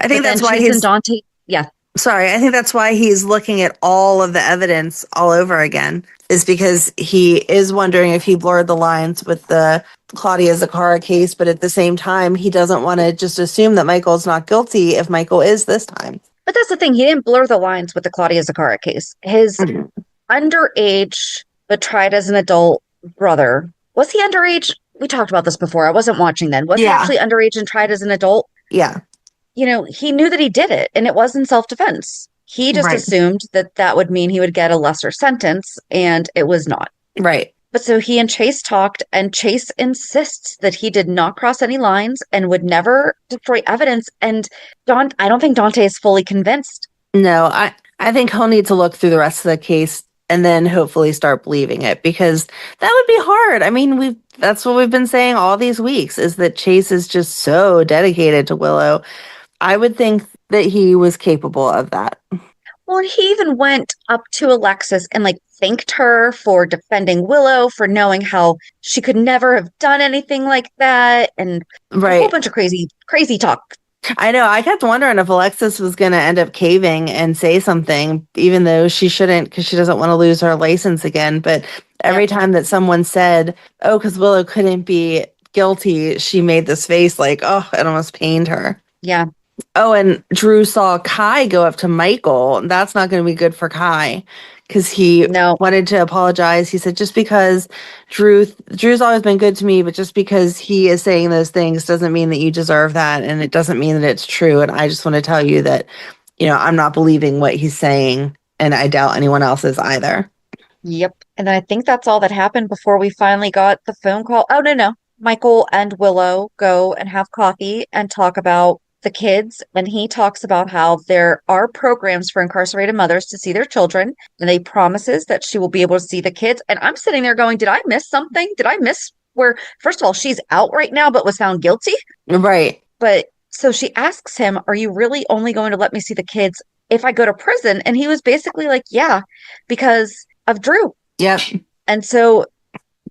I think that's why he's... Dante, yeah. Sorry, I think that's why he's looking at all of the evidence all over again, is because he is wondering if he blurred the lines with the Claudia Zacchara case, but at the same time, he doesn't want to just assume that Michael's not guilty if Michael is this time. But that's the thing. He didn't blur the lines with the Claudia Zacchara case. His underage, but tried as an adult brother. Was he underage? We talked about this before. I wasn't watching then. Was he actually underage and tried as an adult? Yeah. He knew that he did it, and it wasn't self-defense. He just assumed that would mean he would get a lesser sentence, and it was not. Right. But so he and Chase talked, and Chase insists that he did not cross any lines and would never destroy evidence. And I don't think Dante is fully convinced. No, I think he'll need to look through the rest of the case and then hopefully start believing it, because that would be hard. I mean, that's what we've been saying all these weeks, is that Chase is just so dedicated to Willow. I would think that he was capable of that. Well, and he even went up to Alexis and thanked her for defending Willow, for knowing how she could never have done anything like that, and a whole bunch of crazy talk. I know. I kept wondering if Alexis was going to end up caving and say something, even though she shouldn't, because she doesn't want to lose her license again. But every time that someone said, oh, because Willow couldn't be guilty, she made this face it almost pained her. Yeah. Oh, and Drew saw Kai go up to Michael. That's not going to be good for Kai, because he wanted to apologize. He said, just because Drew's always been good to me, but just because he is saying those things doesn't mean that you deserve that. And it doesn't mean that it's true. And I just want to tell you that, I'm not believing what he's saying. And I doubt anyone else is either. Yep. And I think that's all that happened before we finally got the phone call. Oh, no. Michael and Willow go and have coffee and talk about the kids, and he talks about how there are programs for incarcerated mothers to see their children, and he promises that she will be able to see the kids. And I'm sitting there going, did I miss something? Did I miss where, first of all, she's out right now but was found guilty? Right. But so she asks him, are you really only going to let me see the kids if I go to prison? And he was basically like, yeah, because of Drew. Yep. And so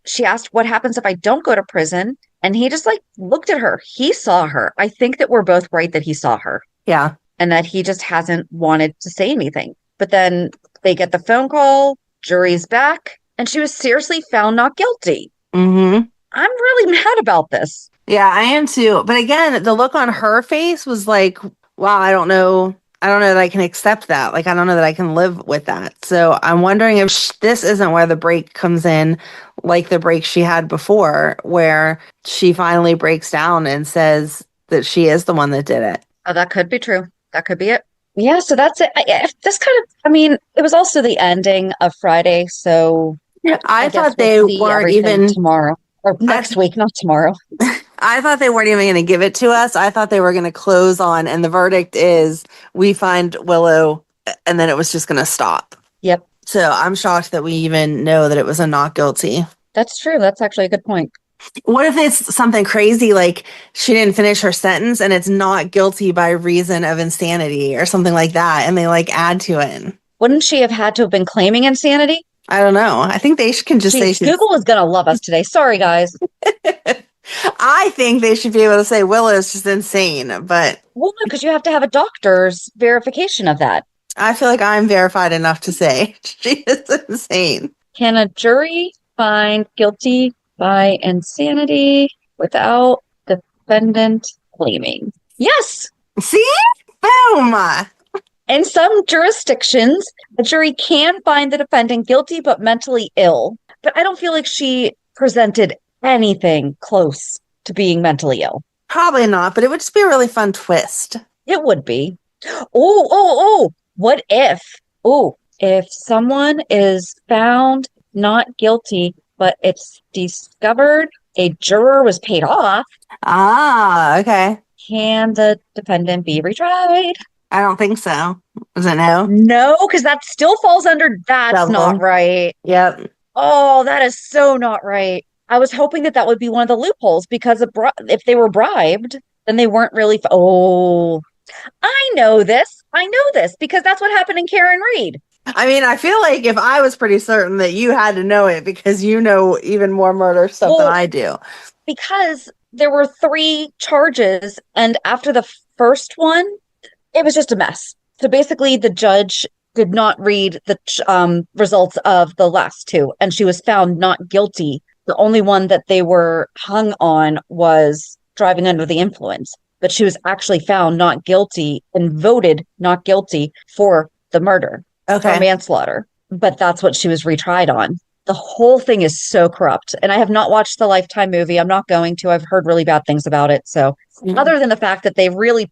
she asked, what happens if I don't go to prison? And he just looked at her. He saw her. I think that we're both right that he saw her. Yeah. And that he just hasn't wanted to say anything. But then they get the phone call, jury's back, and she was seriously found not guilty. Mm-hmm. I'm really mad about this. Yeah, I am too. But again, the look on her face was like, wow, I don't know that I can accept that. I don't know that I can live with that. So I'm wondering if this isn't where the break comes in, like the break she had before, where she finally breaks down and says that she is the one that did it. Oh, that could be true. That could be it. Yeah, so that's it. It was also the ending of Friday. So I thought they weren't even tomorrow or next week, not tomorrow. I thought they weren't even going to give it to us. I thought they were going to close on, and the verdict is we find Willow, and then it was just going to stop. Yep. So I'm shocked that we even know that it was a not guilty. That's true. That's actually a good point. What if it's something crazy, like she didn't finish her sentence and it's not guilty by reason of insanity or something like that, and they add to it? Wouldn't she have had to have been claiming insanity? I don't know. I think they can just say Google is going to love us today. Sorry, guys. I think they should be able to say Willow is just insane, but... Well, no, because you have to have a doctor's verification of that. I feel like I'm verified enough to say she is insane. Can a jury find guilty by insanity without defendant claiming? Yes! See? Boom! In some jurisdictions, a jury can find the defendant guilty but mentally ill. But I don't feel like she presented anything close to being mentally ill. Probably not, but it would just be a really fun twist. It would be. What if someone is found not guilty, but it's discovered a juror was paid off? Ah, okay. Can the defendant be retried? I don't think so. Is it no? No, because that still falls under that's not Double. right. Yep. Oh, that is so not right. I was hoping that that would be one of the loopholes because if they were bribed, then they weren't really. Oh, I know this. I know this because that's what happened in Karen Reed. I mean, I feel like if I was pretty certain that you had to know it because you know even more murder stuff than I do. Because there were 3 charges, and after the first one, it was just a mess. So basically, the judge did not read the results of the last 2, and she was found not guilty. The only one that they were hung on was driving under the influence, but she was actually found not guilty and voted not guilty for the murder, for manslaughter. But that's what she was retried on. The whole thing is so corrupt. And I have not watched the Lifetime movie. I'm not going to. I've heard really bad things about it. So other than the fact that they really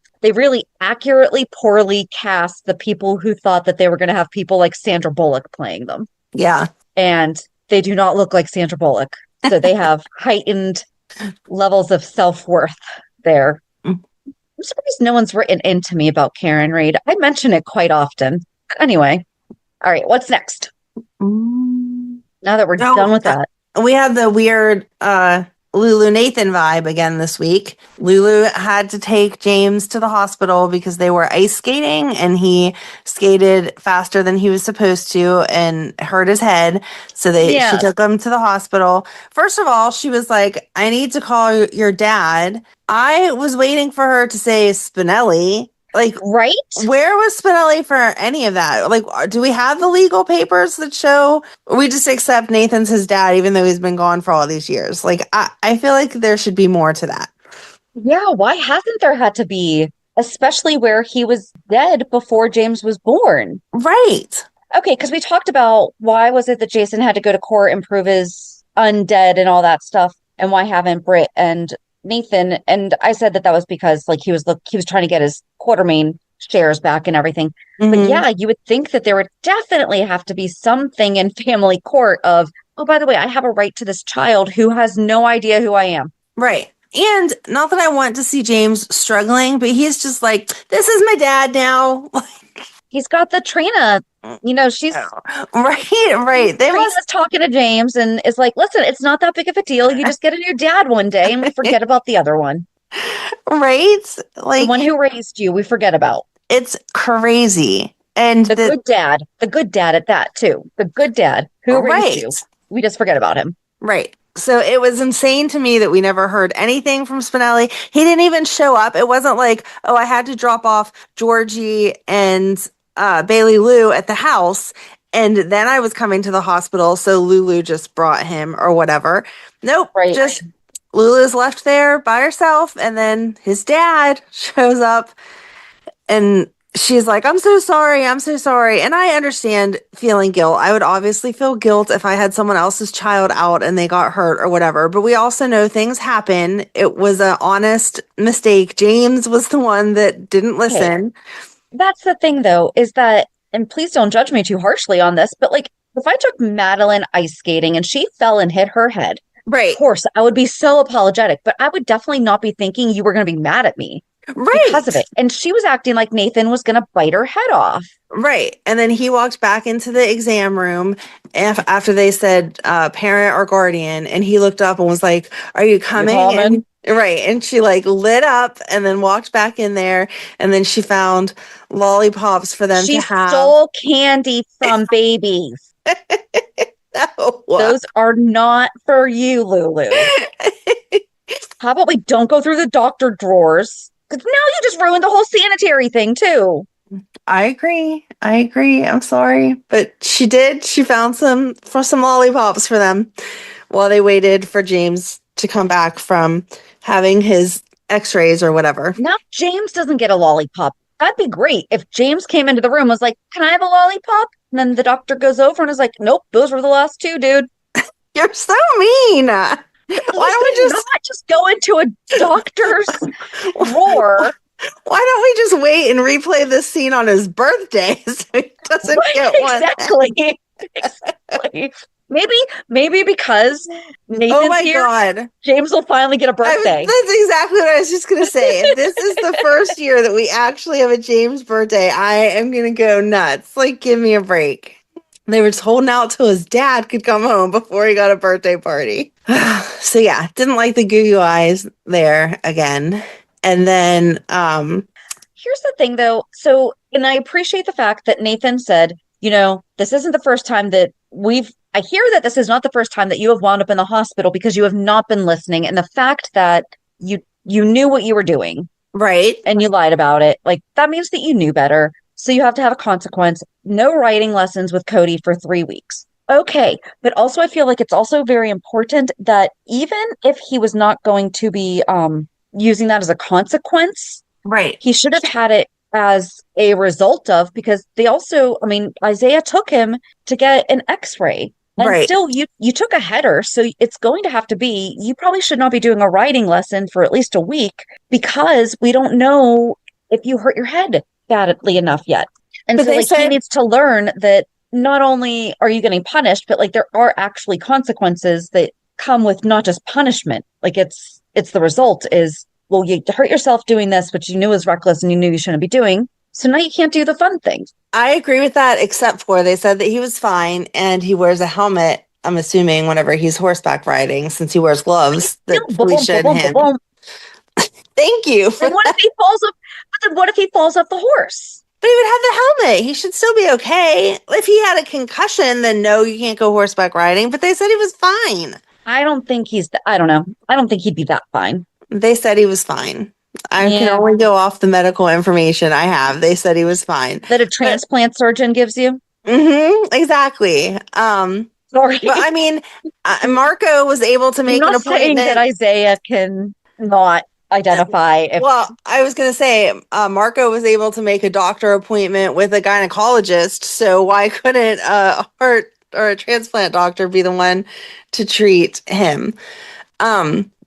accurately, poorly cast the people who thought that they were going to have people like Sandra Bullock playing them. Yeah. And they do not look like Sandra Bullock. So they have heightened levels of self-worth there. I'm surprised no one's written into me about Karen Reed. I mention it quite often. Anyway, all right, what's next? Now that we're done with that. We had the weird Lulu Nathan vibe again this week. Lulu had to take James to the hospital because they were ice skating and he skated faster than he was supposed to and hurt his head. So she took him to the hospital. First of all, she was like, I need to call your dad. I was waiting for her to say Spinelli. Like, right? Where was Spinelli for any of that? Like, do we have the legal papers that show? We just accept Nathan's his dad, even though he's been gone for all these years. Like, I feel like there should be more to that. Yeah, why hasn't there had to be? Especially where he was dead before James was born. Right. Okay, because we talked about why was it that Jason had to go to court and prove his undead and all that stuff, and why haven't Britt and Nathan? And I said that was because like he was trying to get his Quartermaine shares back and everything. But yeah, you would think that there would definitely have to be something in family court of, oh, by the way, I have a right to this child who has no idea who I am. Right. And not that I want to see James struggling, but he's just like, this is my dad now. He's got the Trina, she's right. Trina's talking to James and is like, listen, it's not that big of a deal. You just get a new dad one day and we forget about the other one. Right? Like the one who raised you, we forget about. It's crazy. And the good dad at that too. The good dad who raised you. We just forget about him. Right. So it was insane to me that we never heard anything from Spinelli. He didn't even show up. It wasn't like, oh, I had to drop off Georgie and Bailey Lou at the house, and then I was coming to the hospital, so Lulu just brought him or whatever. Nope. Right. Just Lulu's left there by herself, and then his dad shows up, and she's like, I'm so sorry. And I understand feeling guilt. I would obviously feel guilt if I had someone else's child out and they got hurt or whatever. But we also know things happen. It was an honest mistake. James was the one that didn't listen. Okay. That's the thing, though, is that, and please don't judge me too harshly on this, but like if I took Madeline ice skating and she fell and hit her head, right? Of course, I would be so apologetic, but I would definitely not be thinking you were going to be mad at me. Right. Because of it. And she was acting like Nathan was going to bite her head off. Right. And then he walked back into the exam room after they said parent or guardian. And he looked up and was like, are you coming? Right. And she like lit up and then walked back in there. And then she found lollipops for them to have. She stole candy from babies. No. Those are not for you, Lulu. How about we don't go through the doctor drawers? Because now you just ruined the whole sanitary thing, too. I agree. I'm sorry. But she did. She found some lollipops for them while they waited for James to come back from having his x-rays or whatever. Now James doesn't get a lollipop. That'd be great if James came into the room and was like, can I have a lollipop? And then the doctor goes over and is like, nope, those were the last 2, dude. You're so mean. Why don't we not just go into a doctor's drawer Why don't we just wait and replay this scene on his birthday so he doesn't get one? Exactly. Exactly. Maybe because Oh Nathan's my here, God. James will finally get a birthday. That's exactly what I was just going to say. If this is the first year that we actually have a James birthday, I am going to go nuts. Like, give me a break. They were just holding out till his dad could come home before he got a birthday party. So yeah, didn't like the goo goo eyes there again. And then Here's the thing though. So, and I appreciate the fact that Nathan said, this isn't the first time that I hear that this is not the first time that you have wound up in the hospital because you have not been listening. And the fact that you knew what you were doing. right. And you lied about it. Like that means that you knew better. So you have to have a consequence. No writing lessons with Cody for 3 weeks. Okay. But also I feel like it's also very important that even if he was not going to be using that as a consequence, Right. he should have had it as a result of, because they also, I mean, Isaiah took him to get an x-ray and Right. still you took a header, so it's going to have to be, you probably should not be doing a writing lesson for at least a week because we don't know if you hurt your head badly enough yet. And But so they like he said needs to learn that not only are you getting punished, but like there are actually consequences that come with not just punishment. Like it's the result is, well, you hurt yourself doing this, which you knew was reckless and you knew you shouldn't be doing. So now you can't do the fun things. I agree with that, except for they said that he was fine and he wears a helmet, I'm assuming, whenever he's horseback riding, since he wears gloves Still, that boom, Felicia boom, and boom, boom, him. boom. Thank you for And what that. if he falls off? But then what if he falls off the horse? But he would have the helmet. He should still be okay. If he had a concussion, then no, you can't go horseback riding. But they said he was fine. I don't think I don't know. I don't think he'd be that fine. They said he was fine. I can Yeah. only go off the medical information I have. They said he was fine. That a But transplant surgeon gives you? exactly. Sorry. But I mean, Marco was able to I'm make an not saying that appointment. Isaiah can not identify if Well, I was going to say, Marco was able to make a doctor appointment with a gynecologist. So why couldn't a heart or a transplant doctor be the one to treat him?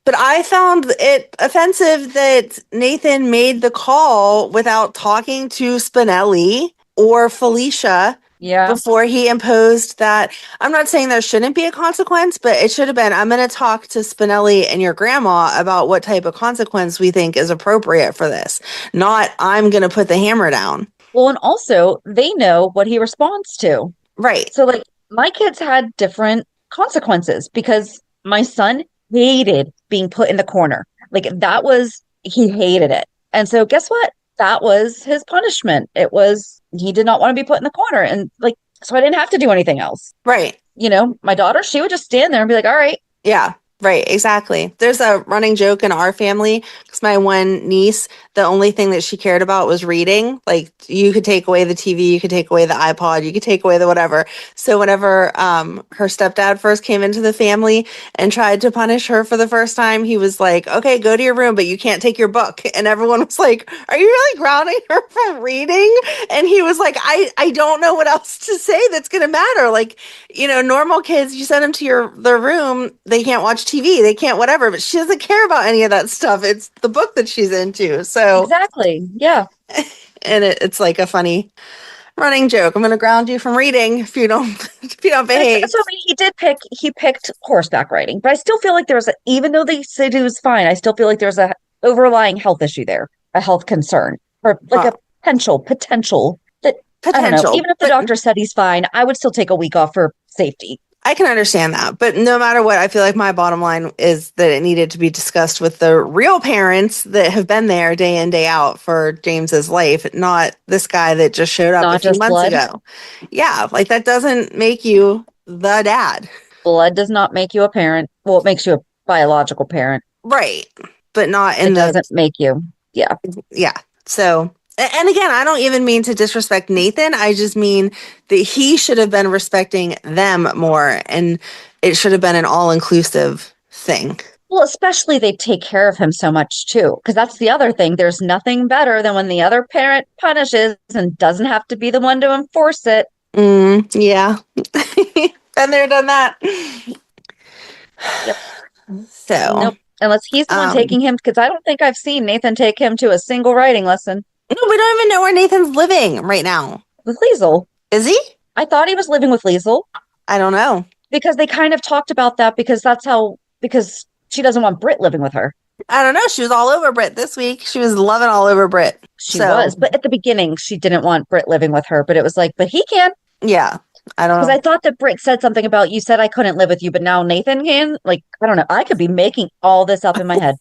But I found it offensive that Nathan made the call without talking to Spinelli or Felicia yeah. before he imposed that. I'm not saying there shouldn't be a consequence, but it should have been, I'm going to talk to Spinelli and your grandma about what type of consequence we think is appropriate for this. Not, I'm going to put the hammer down. Well, and also they know what he responds to. Right. So like my kids had different consequences because my son hated being put in the corner. Like he hated it. And so guess what? That was his punishment. It was, he did not want to be put in the corner. And like, so I didn't have to do anything else. Right. My daughter, she would just stand there and be like, all right. Yeah. Right, exactly. There's a running joke in our family because my one niece, the only thing that she cared about was reading. Like you could take away the TV, you could take away the iPod, you could take away the whatever. So whenever her stepdad first came into the family and tried to punish her for the first time, he was like, "Okay, go to your room, but you can't take your book." And everyone was like, "Are you really grounding her for reading?" And he was like, "I don't know what else to say that's gonna matter. Like, normal kids, you send them to their room, they can't watch TV, they can't whatever, but she doesn't care about any of that stuff. It's the book that she's into." So Exactly. Yeah. and it's like a funny running joke. I'm going to ground you from reading if you don't behave. So I mean, he picked horseback riding, but I still feel like even though they said he was fine, I still feel like there's a overlying health issue there, a health concern, or like a potential that, I don't know, even if the doctor said he's fine, I would still take a week off for safety. I can understand that, but no matter what, I feel like my bottom line is that it needed to be discussed with the real parents that have been there day in, day out for James's life, not this guy that just showed up a few months ago. Yeah, like that doesn't make you the dad. Blood does not make you a parent. Well, it makes you a biological parent. Right, but not in it doesn't make you. Yeah. Yeah. So, and again, I don't even mean to disrespect Nathan. I just mean that he should have been respecting them more, and it should have been an all-inclusive thing. Well, especially they take care of him so much too, because that's the other thing. There's nothing better than when the other parent punishes and doesn't have to be the one to enforce it. Yeah. Been there, done that. Yep. So. Nope. Unless he's the one taking him, because I don't think I've seen Nathan take him to a single writing lesson. No, we don't even know where Nathan's living right now. With Liesel. Is he? I thought he was living with Liesel. I don't know. Because they kind of talked about that because she doesn't want Britt living with her. I don't know. She was all over Britt this week. She was loving all over Britt. She was. But at the beginning, she didn't want Britt living with her. But it was like, but he can. Yeah. I don't know. Because I thought that Britt said something about, you said I couldn't live with you, but now Nathan can? Like, I don't know. I could be making all this up in my head.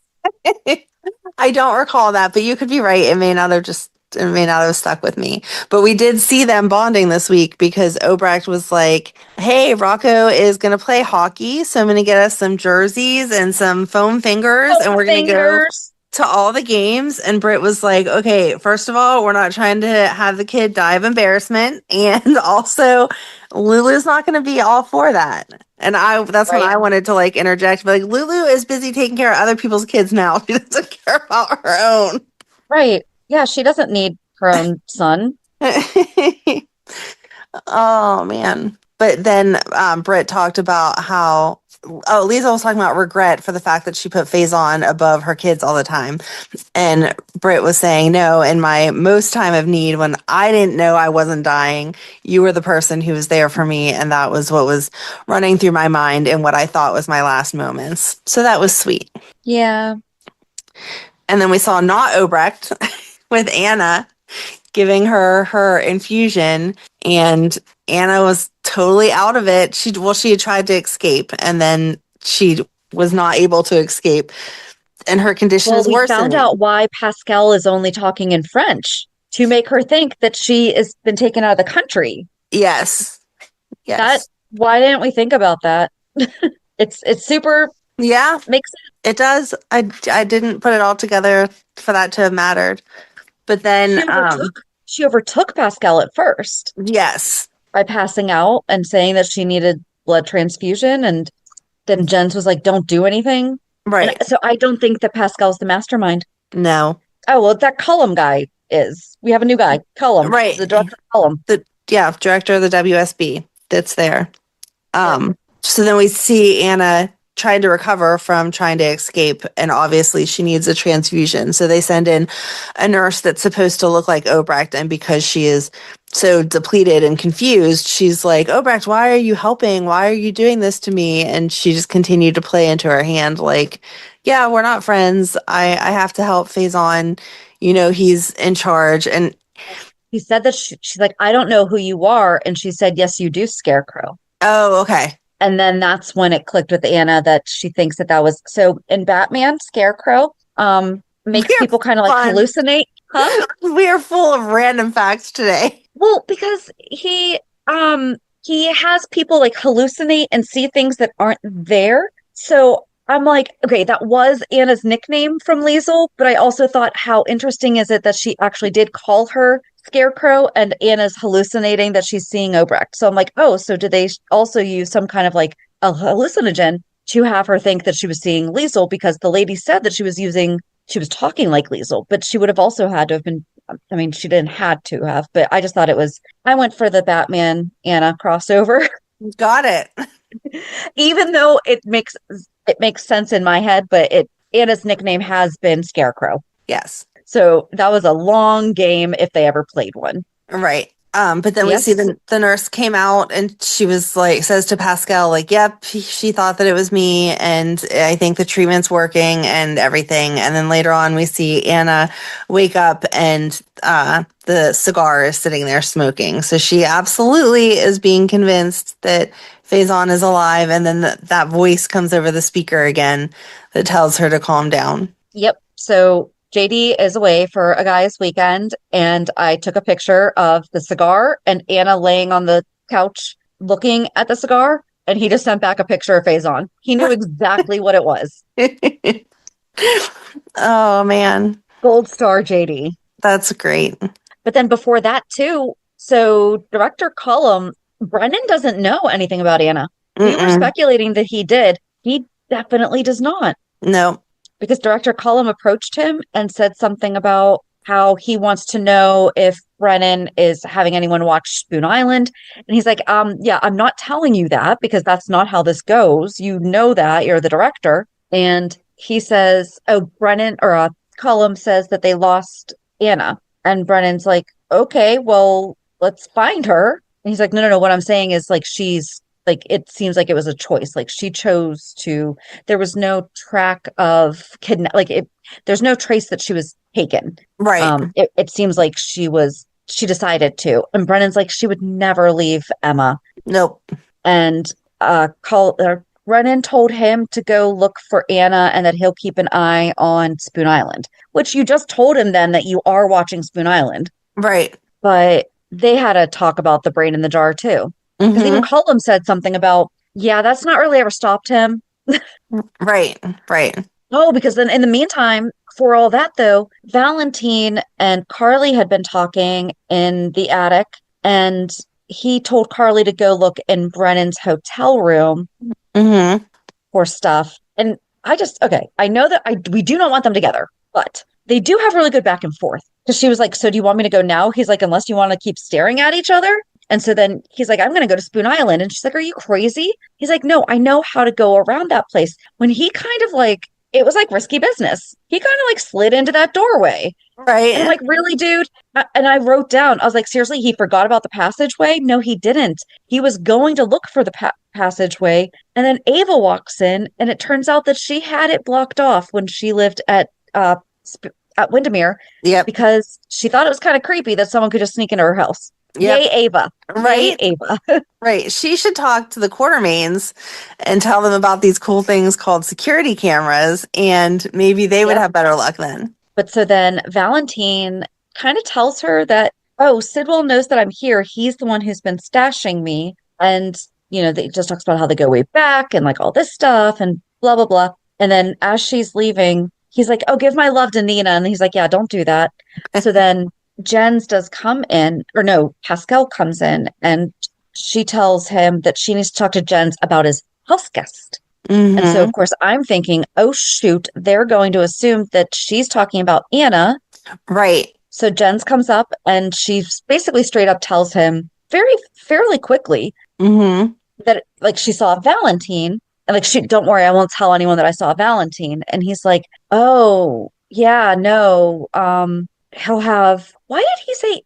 I don't recall that, but you could be right. It may not have stuck with me. But we did see them bonding this week because Obrecht was like, hey, Rocco is going to play hockey. So I'm going to get us some jerseys and some foam fingers. And we're going to go to all the games. And Britt was like, okay, first of all, we're not trying to have the kid die of embarrassment. And also, Lulu's not going to be all for that. And that's when I wanted to like interject. But like, Lulu is busy taking care of other people's kids now. She doesn't care about her own. Right. Yeah, she doesn't need her own son. Oh, man. But then Britt talked about how, Lisa was talking about regret for the fact that she put Faison above her kids all the time. And Britt was saying, no, in my most time of need, when I didn't know I wasn't dying, you were the person who was there for me. And that was what was running through my mind and what I thought was my last moments. So that was sweet. Yeah. And then we saw not Obrecht with Anna giving her infusion, and Anna was totally out of it. She had tried to escape, and then she was not able to escape, and her condition is worse. We found out why Pascal is only talking in French to make her think that she has been taken out of the country. Yes. Why didn't we think about that? It's super. Yeah, makes sense. It does. I didn't put it all together for that to have mattered. But then she overtook Pascal at first. Yes. By passing out and saying that she needed blood transfusion. And then Jens was like, don't do anything. Right. And so I don't think that Pascal's the mastermind. No. Oh, well, that Cullum guy is. We have a new guy, Cullum. Right. The director of Cullum. Director of the WSB that's there. So then we see Anna trying to recover from trying to escape, and obviously she needs a transfusion. So they send in a nurse that's supposed to look like Obrecht, and because she is so depleted and confused, she's like, Obrecht, why are you helping? Why are you doing this to me? And she just continued to play into her hand like, yeah, we're not friends. I have to help Faison. He's in charge. And he said that she's like, I don't know who you are. And she said, yes, you do, Scarecrow. Oh, okay. And then that's when it clicked with Anna that she thinks that was so in Batman, Scarecrow makes people kind of like hallucinate. Huh? We are full of random facts today. Well, because he has people like hallucinate and see things that aren't there. So I'm like, okay, that was Anna's nickname from Liesel, but I also thought, how interesting is it that she actually did call her Scarecrow, and Anna's hallucinating that she's seeing Obrecht. So I'm like, oh, so did they also use some kind of like a hallucinogen to have her think that she was seeing Liesel? Because the lady said that she was talking like Liesel, but she would have also had to have been, I mean, she didn't had to have, but I just thought I went for the Batman Anna crossover. Got it. Even though it makes sense in my head, but Anna's nickname has been Scarecrow. Yes. So that was a long game if they ever played one. Right. But then we see the nurse came out and she was like, says to Pascal, like, yep, she thought that it was me. And I think the treatment's working and everything. And then later on, we see Anna wake up and the cigar is sitting there smoking. So she absolutely is being convinced that Faison is alive. And then that voice comes over the speaker again that tells her to calm down. Yep. So JD is away for a guy's weekend, and I took a picture of the cigar and Anna laying on the couch looking at the cigar, and he just sent back a picture of Faison. He knew exactly what it was. Oh, man. Gold star JD. That's great. But then before that, too, so Director Cullum, Brennan doesn't know anything about Anna. We were speculating that he did. He definitely does not. No. Because Director Cullum approached him and said something about how he wants to know if Brennan is having anyone watch Spoon Island. And he's like, yeah, I'm not telling you that because that's not how this goes. You know that, you're the director. And he says, oh, Brennan or Cullum says that they lost Anna. And Brennan's like, okay, well, let's find her. And he's like, no, no, no. What I'm saying is like, she's like, it seems like it was a choice. Like she chose to, there was no track of kidnap, like there's no trace that she was taken. Right. It seems like she decided to. And Brennan's like, she would never leave Emma. Nope. And Brennan told him to go look for Anna and that he'll keep an eye on Spoon Island, which you just told him then that you are watching Spoon Island. Right. But they had a talk about the brain in the jar too. Because even Cullum said something about, yeah, that's not really ever stopped him. Right. Right. Oh, because then in the meantime, for all that though, Valentin and Carly had been talking in the attic, and he told Carly to go look in Brennan's hotel room for stuff. And okay, I know that we do not want them together, but they do have really good back and forth. Because she was like, so do you want me to go now? He's like, unless you want to keep staring at each other. And so then he's like, I'm going to go to Spoon Island. And she's like, are you crazy? He's like, no, I know how to go around that place. When he kind of like, it was like risky business. He kind of like slid into that doorway. Right. And I'm like, really, dude? And I wrote down, I was like, seriously, he forgot about the passageway? No, he didn't. He was going to look for the passageway. And then Ava walks in, and it turns out that she had it blocked off when she lived at Windermere. Yep. Because she thought it was kind of creepy that someone could just sneak into her house. Yep. Yay, Ava. Right. Yay, Ava. Right. She should talk to the Quartermaines and tell them about these cool things called security cameras, and maybe they would have better luck then. But so then Valentin kind of tells her that, oh, Sidwell knows that I'm here. He's the one who's been stashing me. And, you know, they just talks about how they go way back and like all this stuff and blah, blah, blah. And then as she's leaving, he's like, oh, give my love to Nina. And he's like, yeah, don't do that. So then Jens does come in, or no, Pascal comes in, and she tells him that she needs to talk to Jens about his house guest. And so, of course, I'm thinking, oh, shoot, they're going to assume that she's talking about Anna. Right. So Jens comes up, and she basically straight up tells him fairly quickly that, like, she saw Valentin. And, like, don't worry, I won't tell anyone that I saw Valentin. And he's like, oh, yeah, no,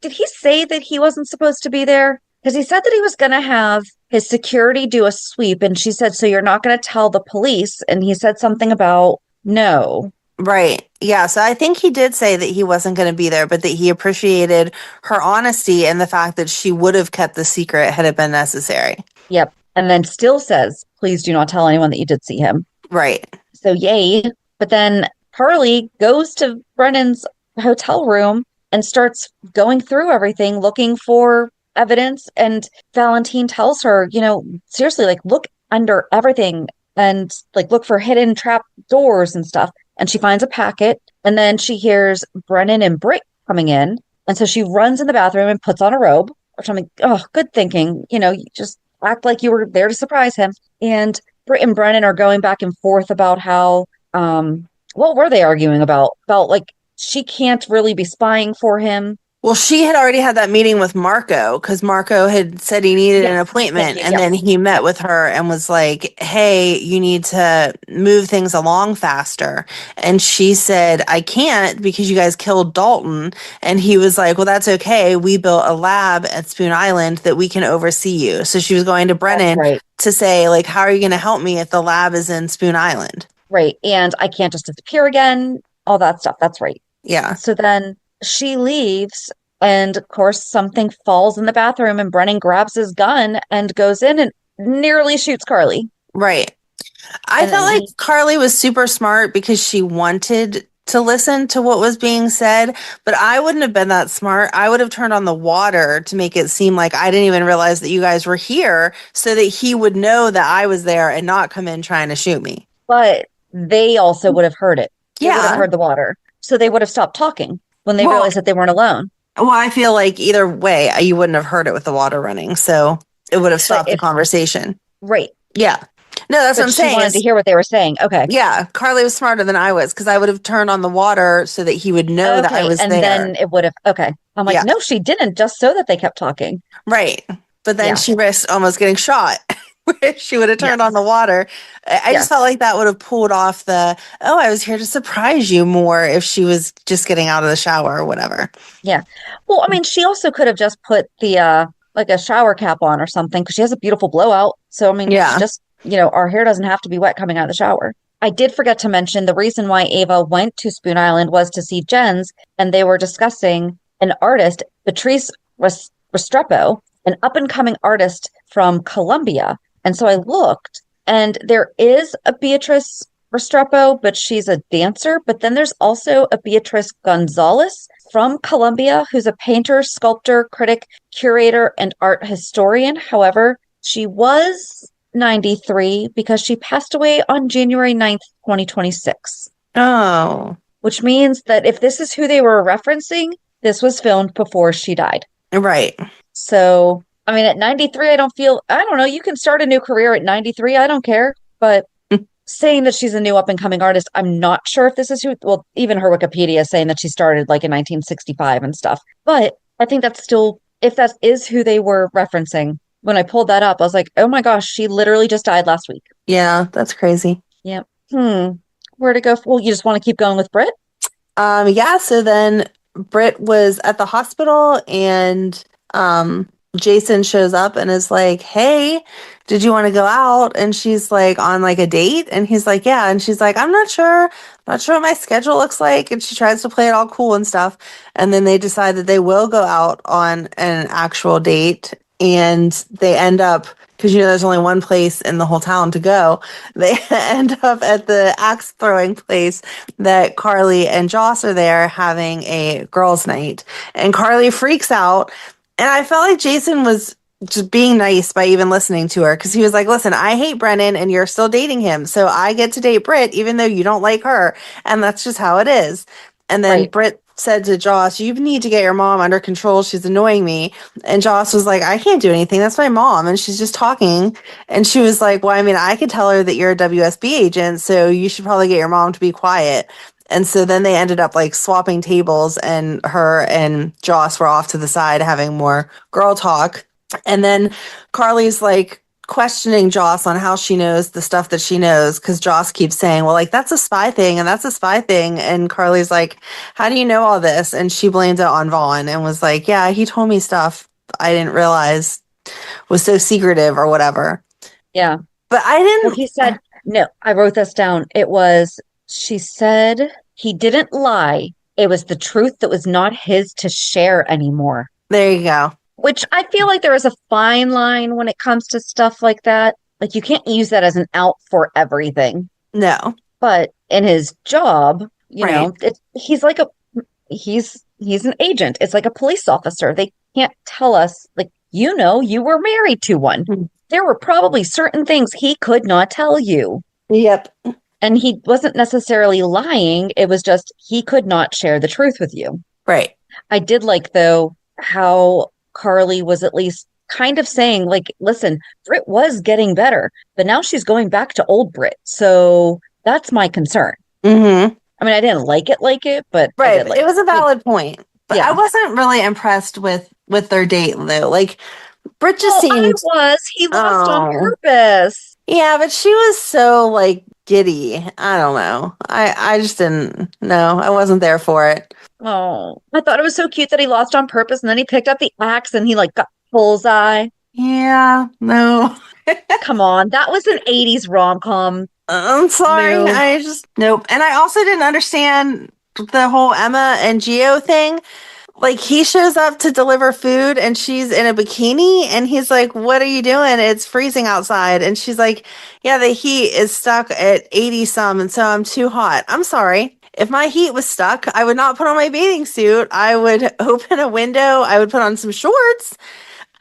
did he say that he wasn't supposed to be there? Because he said that he was going to have his security do a sweep. And she said, so you're not going to tell the police? And he said something about no. Right. Yeah. So I think he did say that he wasn't going to be there, but that he appreciated her honesty and the fact that she would have kept the secret had it been necessary. Yep. And then still says, please do not tell anyone that you did see him. Right. So yay. But then Carly goes to Brennan's hotel room and starts going through everything, looking for evidence. And Valentin tells her, you know, seriously, like look under everything and like look for hidden trap doors and stuff. And she finds a packet, and then she hears Brennan and Britt coming in. And so she runs in the bathroom and puts on a robe, which I'm like, oh, good thinking. You know, you just act like you were there to surprise him. And Britt and Brennan are going back and forth about how, what were they arguing about? About like, she can't really be spying for him. Well, she had already had that meeting with Marco because Marco had said he needed an appointment. And then he met with her and was like, hey, you need to move things along faster. And she said, I can't because you guys killed Dalton. And he was like, well, that's okay. We built a lab at Spoon Island that we can oversee you. So she was going to Brennan to say, like, how are you going to help me if the lab is in Spoon Island? Right. And I can't just disappear again. All that stuff. That's right. Yeah. So then she leaves, and of course something falls in the bathroom, and Brennan grabs his gun and goes in and nearly shoots Carly. Right. I felt like Carly was super smart because she wanted to listen to what was being said, but I wouldn't have been that smart. I would have turned on the water to make it seem like I didn't even realize that you guys were here so that he would know that I was there and not come in trying to shoot me. But they also would have heard it. They would have heard the water. So they would have stopped talking when they realized that they weren't alone. Well, I feel like either way, you wouldn't have heard it with the water running. So it would have stopped the conversation. Right. Yeah. No, that's what I'm saying. She wanted to hear what they were saying. Okay. Yeah. Carly was smarter than I was because I would have turned on the water so that he would know that I was there. And then it would have, okay. I'm like, no, she didn't, just so that they kept talking. Right. But then she risked almost getting shot. where she would have turned on Yes. the water. I just felt Yes. like that would have pulled off I was here to surprise you more if she was just getting out of the shower or whatever. Yeah. Well, I mean, she also could have just put the like a shower cap on or something because she has a beautiful blowout. So I mean, she Yeah. just, our hair doesn't have to be wet coming out of the shower. I did forget to mention the reason why Ava went to Spoon Island was to see Jen's, and they were discussing an artist, Patrice Restrepo, an up-and-coming artist from Colombia. And so I looked, and there is a Beatrice Restrepo, but she's a dancer. But then there's also a Beatrice Gonzalez from Colombia, who's a painter, sculptor, critic, curator, and art historian. However, she was 93 because she passed away on January 9th, 2026. Oh. Which means that if this is who they were referencing, this was filmed before she died. Right. So, I mean, at 93, I don't know, you can start a new career at 93. I don't care. But saying that she's a new up and coming artist, I'm not sure if this is well, even her Wikipedia is saying that she started like in 1965 and stuff. But I think that's still, if that is who they were referencing, when I pulled that up, I was like, oh my gosh, she literally just died last week. Yeah, that's crazy. Yep. Where to go? Well, you just want to keep going with Britt? Yeah, so then Britt was at the hospital and Jason shows up and is like, hey, did you want to go out? And she's like, on like a date? And he's like, yeah. And she's like, I'm not sure what my schedule looks like. And she tries to play it all cool and stuff. And then they decide that they will go out on an actual date. And they end up, because there's only one place in the whole town to go, they end up at the axe throwing place that Carly and Joss are there having a girls' night. And Carly freaks out. And I felt like Jason was just being nice by even listening to her, because he was like, listen, I hate Brennan and you're still dating him. So I get to date Britt even though you don't like her. And that's just how it is. And then Right. Britt said to Joss, you need to get your mom under control. She's annoying me. And Joss was like, I can't do anything. That's my mom. And she's just talking. And she was like, well, I mean, I could tell her that you're a WSB agent. So you should probably get your mom to be quiet. And so then they ended up like swapping tables, and her and Joss were off to the side having more girl talk. And then Carly's like questioning Joss on how she knows the stuff that she knows, because Joss keeps saying, well, like, that's a spy thing and that's a spy thing. And Carly's like, how do you know all this? And she blames it on Vaughn and was like, yeah, he told me stuff I didn't realize was so secretive or whatever. Yeah. But I didn't. Well, he said, no, I wrote this down. She said he didn't lie. It was the truth that was not his to share anymore. There you go. Which I feel like there is a fine line when it comes to stuff like that. Like, you can't use that as an out for everything. No. But in his job, Right. he's an agent. It's like a police officer. They can't tell us, like, you were married to one. Mhm. There were probably certain things he could not tell you. Yep. And he wasn't necessarily lying. It was just he could not share the truth with you. Right. I did like, though, how Carly was at least kind of saying, like, listen, Britt was getting better, but now she's going back to old Britt. So that's my concern. Mm-hmm. I mean, I didn't like it, but right. I did like it was a valid point. But yeah. I wasn't really impressed with their date, though. Like, Britt just seemed. He lost on purpose. Yeah, but she was so, like, giddy. I don't know. I just didn't. No, I wasn't there for it. Oh, I thought it was so cute that he lost on purpose, and then he picked up the axe and he like got bullseye. Yeah, no. Come on, that was an 80s rom-com. I'm sorry. No. I just nope. And I also didn't understand the whole Emma and Gio thing. Like, he shows up to deliver food and she's in a bikini and he's like, what are you doing? It's freezing outside. And she's like, yeah, the heat is stuck at 80 some. And so I'm too hot. I'm sorry. If my heat was stuck, I would not put on my bathing suit. I would open a window. I would put on some shorts.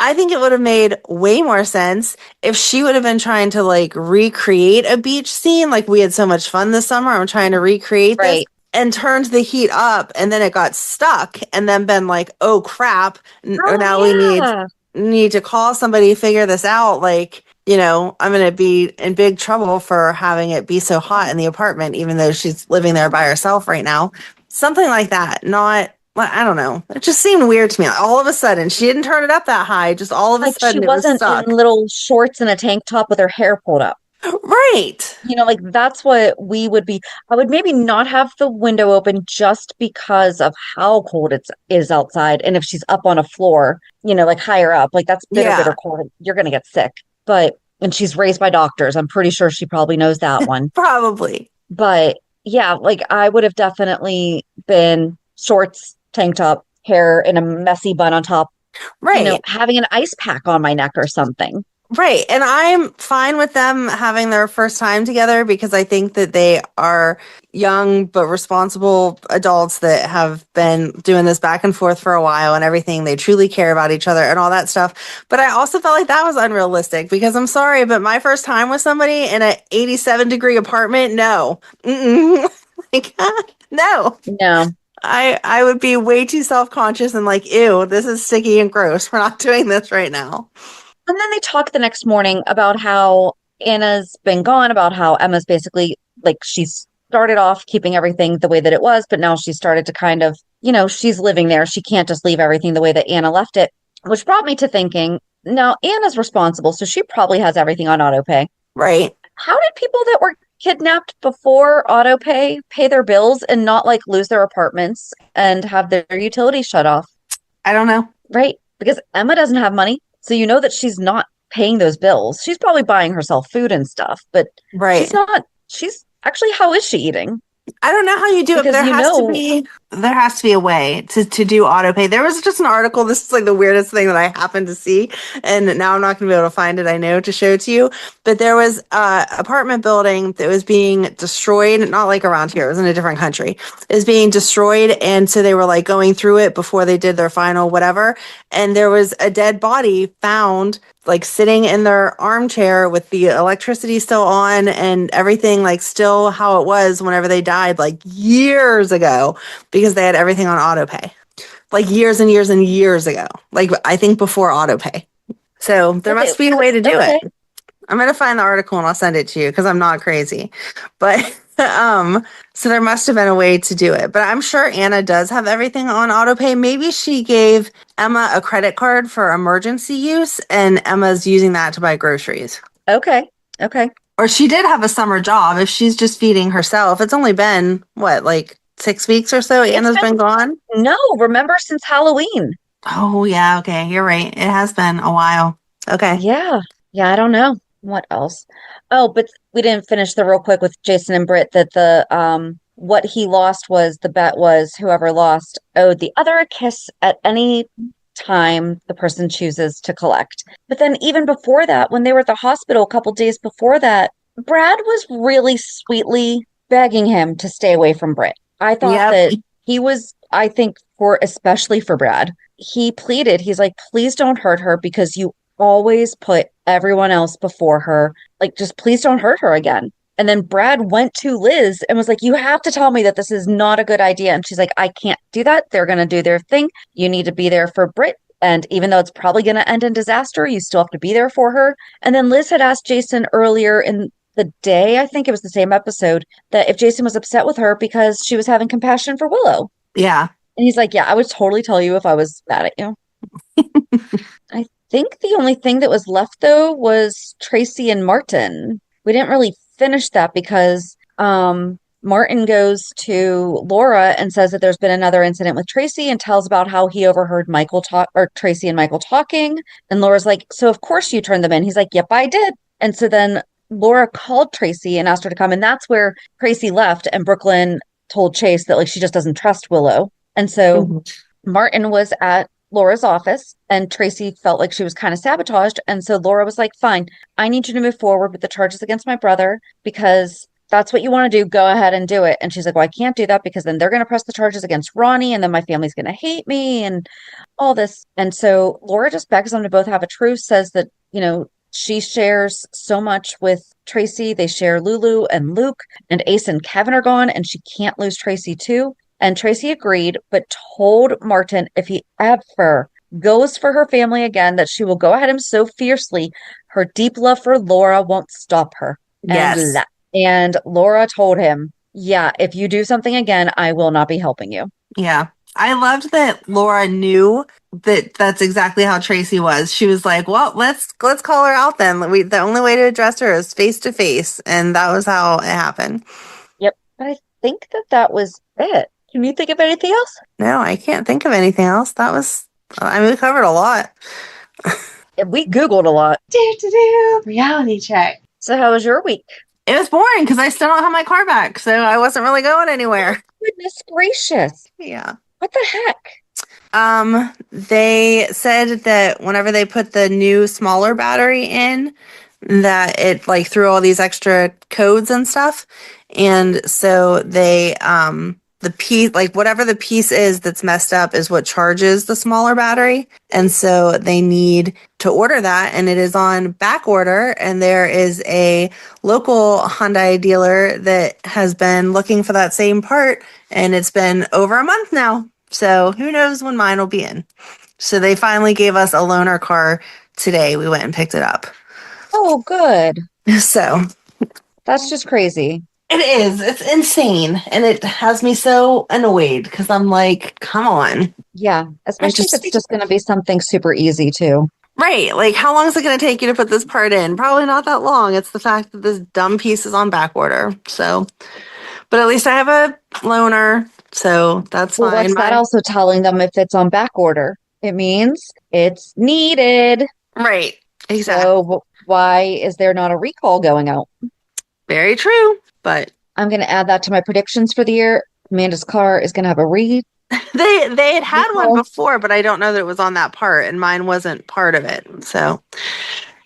I think it would have made way more sense if she would have been trying to like recreate a beach scene. Like, we had so much fun this summer. I'm trying to recreate this. And turned the heat up and then it got stuck and then been like, oh crap. Now we need to call somebody to figure this out. Like, I'm going to be in big trouble for having it be so hot in the apartment, even though she's living there by herself right now. Something like that. Not I don't know. It just seemed weird to me. All of a sudden, she didn't turn it up that high. Just all of a Like she sudden, it was wasn't in stuck. little shorts and a tank top with her hair pulled up. Right. Like that's what we would be. I would maybe not have the window open just because of how cold it is outside. And if she's up on a floor, like higher up, like that's bitter, bitter Yeah, cold. You're gonna get sick. And she's raised by doctors. I'm pretty sure she probably knows that one. probably. But yeah, like I would have definitely been shorts, tank top, hair in a messy bun on top, Right. having an ice pack on my neck or something. Right. And I'm fine with them having their first time together because I think that they are young but responsible adults that have been doing this back and forth for a while and everything. They truly care about each other and all that stuff. But I also felt like that was unrealistic because I'm sorry, but my first time with somebody in an 87-degree apartment, no. Mm-mm. Like, no. No. I would be way too self-conscious and like, ew, this is sticky and gross. We're not doing this right now. And then they talk the next morning about how Anna's been gone, about how Emma's basically like she's started off keeping everything the way that it was, but now she's started to kind of, she's living there. She can't just leave everything the way that Anna left it, which brought me to thinking, now Anna's responsible, so she probably has everything on auto pay. Right. How did people that were kidnapped before auto pay their bills and not like lose their apartments and have their utilities shut off? I don't know. Right? Because Emma doesn't have money. So you know that she's not paying those bills. She's probably buying herself food and stuff, but Right. she's actually, how is she eating? I don't know how you do it, but Because there has to be a way to do auto pay. There was just an article. This is like the weirdest thing that I happened to see, and now I'm not going to be able to find it. I know to show to you, but there was a apartment building that was being destroyed. Not like around here; it was in a different country. It was being destroyed, and so they were like going through it before they did their final whatever. And there was a dead body found like sitting in their armchair with the electricity still on and everything like still how it was whenever they died like years ago because they had everything on auto pay. Like years and years and years ago. Like I think before auto pay. So there okay, must be a way to do okay. it. I'm going to find the article and I'll send it to you because I'm not crazy. But so there must have been a way to do it. But I'm sure Anna does have everything on auto pay. Maybe she gave Emma a credit card for emergency use and Emma's using that to buy groceries. Okay. Okay. Or she did have a summer job if she's just feeding herself. It's only been what, like 6 weeks or so Anna's been gone? No, remember since Halloween. Oh, yeah, okay. You're right. It has been a while. Okay. Yeah. Yeah, I don't know. What else? Oh, but we didn't finish the real quick with Jason and Britt that the what he lost was the bet was whoever lost owed the other a kiss at any time the person chooses to collect. But then even before that, when they were at the hospital a couple days before that, Brad was really sweetly begging him to stay away from Britt. I thought Yep. that he was, I think for especially for Brad, he pleaded, he's like, please don't hurt her because you always put everyone else before her. Like, just please don't hurt her again. And then Brad went to Liz and was like, you have to tell me that this is not a good idea. And she's like, I can't do that. They're going to do their thing. You need to be there for Britt. And even though it's probably going to end in disaster, you still have to be there for her. And then Liz had asked Jason earlier in the day, I think it was the same episode, that if Jason was upset with her because she was having compassion for Willow. Yeah. And he's like, yeah, I would totally tell you if I was mad at you. I think the only thing that was left, though, was Tracy and Martin. We didn't really finish that because Martin goes to Laura and says that there's been another incident with Tracy and tells about how he overheard Michael talk or Tracy and Michael talking. And Laura's like, so of course you turned them in. He's like, yep, I did. And so then Laura called Tracy and asked her to come. And that's where Tracy left. And Brooklyn told Chase that like she just doesn't trust Willow. And so Martin was at Laura's office and Tracy felt like she was kind of sabotaged. And so Laura was like, fine, I need you to move forward with the charges against my brother because that's what you want to do. Go ahead and do it. And she's like, well, I can't do that because then they're going to press the charges against Ronnie and then my family's going to hate me and all this. And so Laura just begs them to both have a truce, says that, she shares so much with Tracy. They share Lulu and Luke, and Ace and Kevin are gone and she can't lose Tracy too. And Tracy agreed, but told Martin if he ever goes for her family again, that she will go at him so fiercely, her deep love for Laura won't stop her. Yes. And Laura told him, yeah, if you do something again, I will not be helping you. Yeah. I loved that Laura knew that that's exactly how Tracy was. She was like, "Well, let's call her out then. The only way to address her is face to face," and that was how it happened. Yep. But I think that was it. Can you think of anything else? No, I can't think of anything else. That was, I mean, we covered a lot. We Googled a lot. Reality check. So how was your week? It was boring because I still don't have my car back, so I wasn't really going anywhere. Goodness gracious. Yeah. What the heck? They said that whenever they put the new smaller battery in, that it like threw all these extra codes and stuff. And so they, the piece, like whatever the piece is that's messed up is what charges the smaller battery. And so they need to order that, and it is on back order. And there is a local Hyundai dealer that has been looking for that same part, and it's been over a month now. So who knows when mine will be in. So they finally gave us a loaner car today. We went and picked it up. Oh, good. So that's just crazy. It is. It's insane. And it has me so annoyed because I'm like, come on. Yeah. Especially if it's just going to be something super easy too. Right. Like, how long is it going to take you to put this part in? Probably not that long. It's the fact that this dumb piece is on back order. So, but at least I have a loaner. So that's fine. What's that also telling them if it's on back order? It means it's needed. Right. Exactly. So why is there not a recall going out? Very true. But I'm going to add that to my predictions for the year. Amanda's car is going to have a They had one before, but I don't know that it was on that part, and mine wasn't part of it. So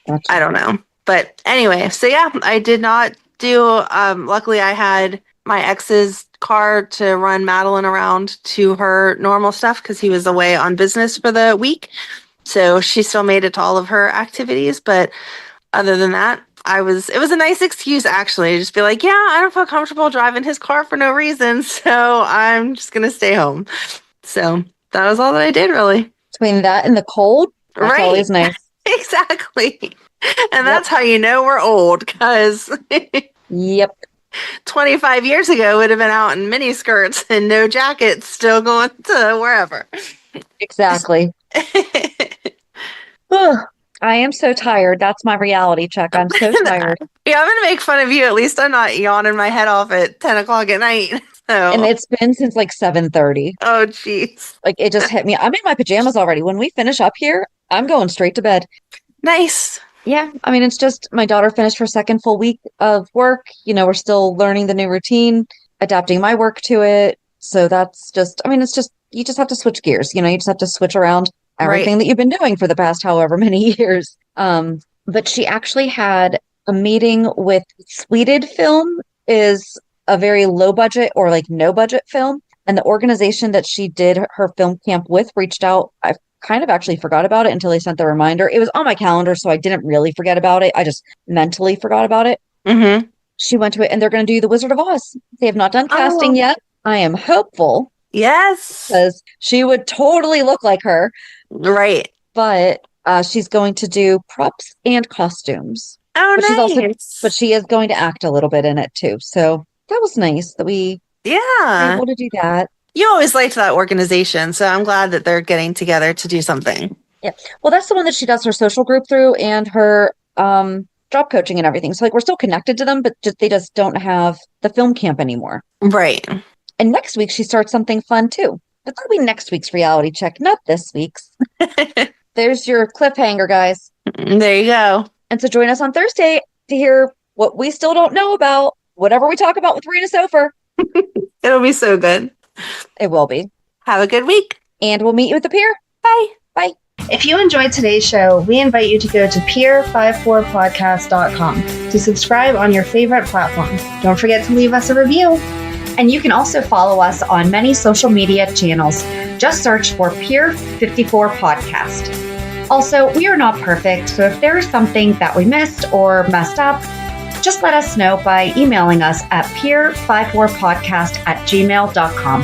gotcha. I don't know. But anyway, so yeah, I did not do, luckily I had my ex's car to run Madeline around to her normal stuff because he was away on business for the week. So she still made it to all of her activities. But other than that, it was a nice excuse actually to just be like, yeah, I don't feel comfortable driving his car for no reason. So I'm just going to stay home. So that was all that I did really. Between that and the cold, that's always nice. Exactly. And that's how you know we're old because yep. 25 years ago would have been out in mini skirts and no jackets, still going to wherever. Exactly. I am so tired. That's my reality check. I'm so tired. Yeah, I'm going to make fun of you. At least I'm not yawning my head off at 10 o'clock at night. So. And it's been since like 7:30. Oh, jeez. Like it just hit me. I'm in my pajamas already. When we finish up here, I'm going straight to bed. Nice. Yeah. I mean, it's just my daughter finished her second full week of work. You know, we're still learning the new routine, adapting my work to it. So that's just, I mean, it's just, you just have to switch gears. You know, you just have to switch around everything that you've been doing for the past however many years. But she actually had a meeting with Sweeted Film is a very low budget or like no budget film. And the organization that she did her film camp with reached out. I kind of actually forgot about it until they sent the reminder. It was on my calendar, so I didn't really forget about it. I just mentally forgot about it. Mm-hmm. She went to it and they're going to do The Wizard of Oz. They have not done casting yet. I am hopeful. Yes. Because she would totally look like her. Right. But she's going to do props and costumes. Oh, but nice. But she is going to act a little bit in it too. So that was nice that we were able to do that. You always liked that organization, so I'm glad that they're getting together to do something. Yeah. Well, that's the one that she does her social group through and her job coaching and everything. So like we're still connected to them, but they just don't have the film camp anymore. Right. And next week she starts something fun too. But that'll be next week's reality check, not this week's. There's your cliffhanger, guys. There you go. And so join us on Thursday to hear what we still don't know about whatever we talk about with Rita Sofer. It'll be so good. It will be. Have a good week. And we'll meet you at the pier. Bye. Bye. If you enjoyed today's show, we invite you to go to pier54podcast.com to subscribe on your favorite platform. Don't forget to leave us a review. And you can also follow us on many social media channels. Just search for Pier 54 Podcast. Also, we are not perfect, so if there is something that we missed or messed up, just let us know by emailing us at pier54podcast@gmail.com.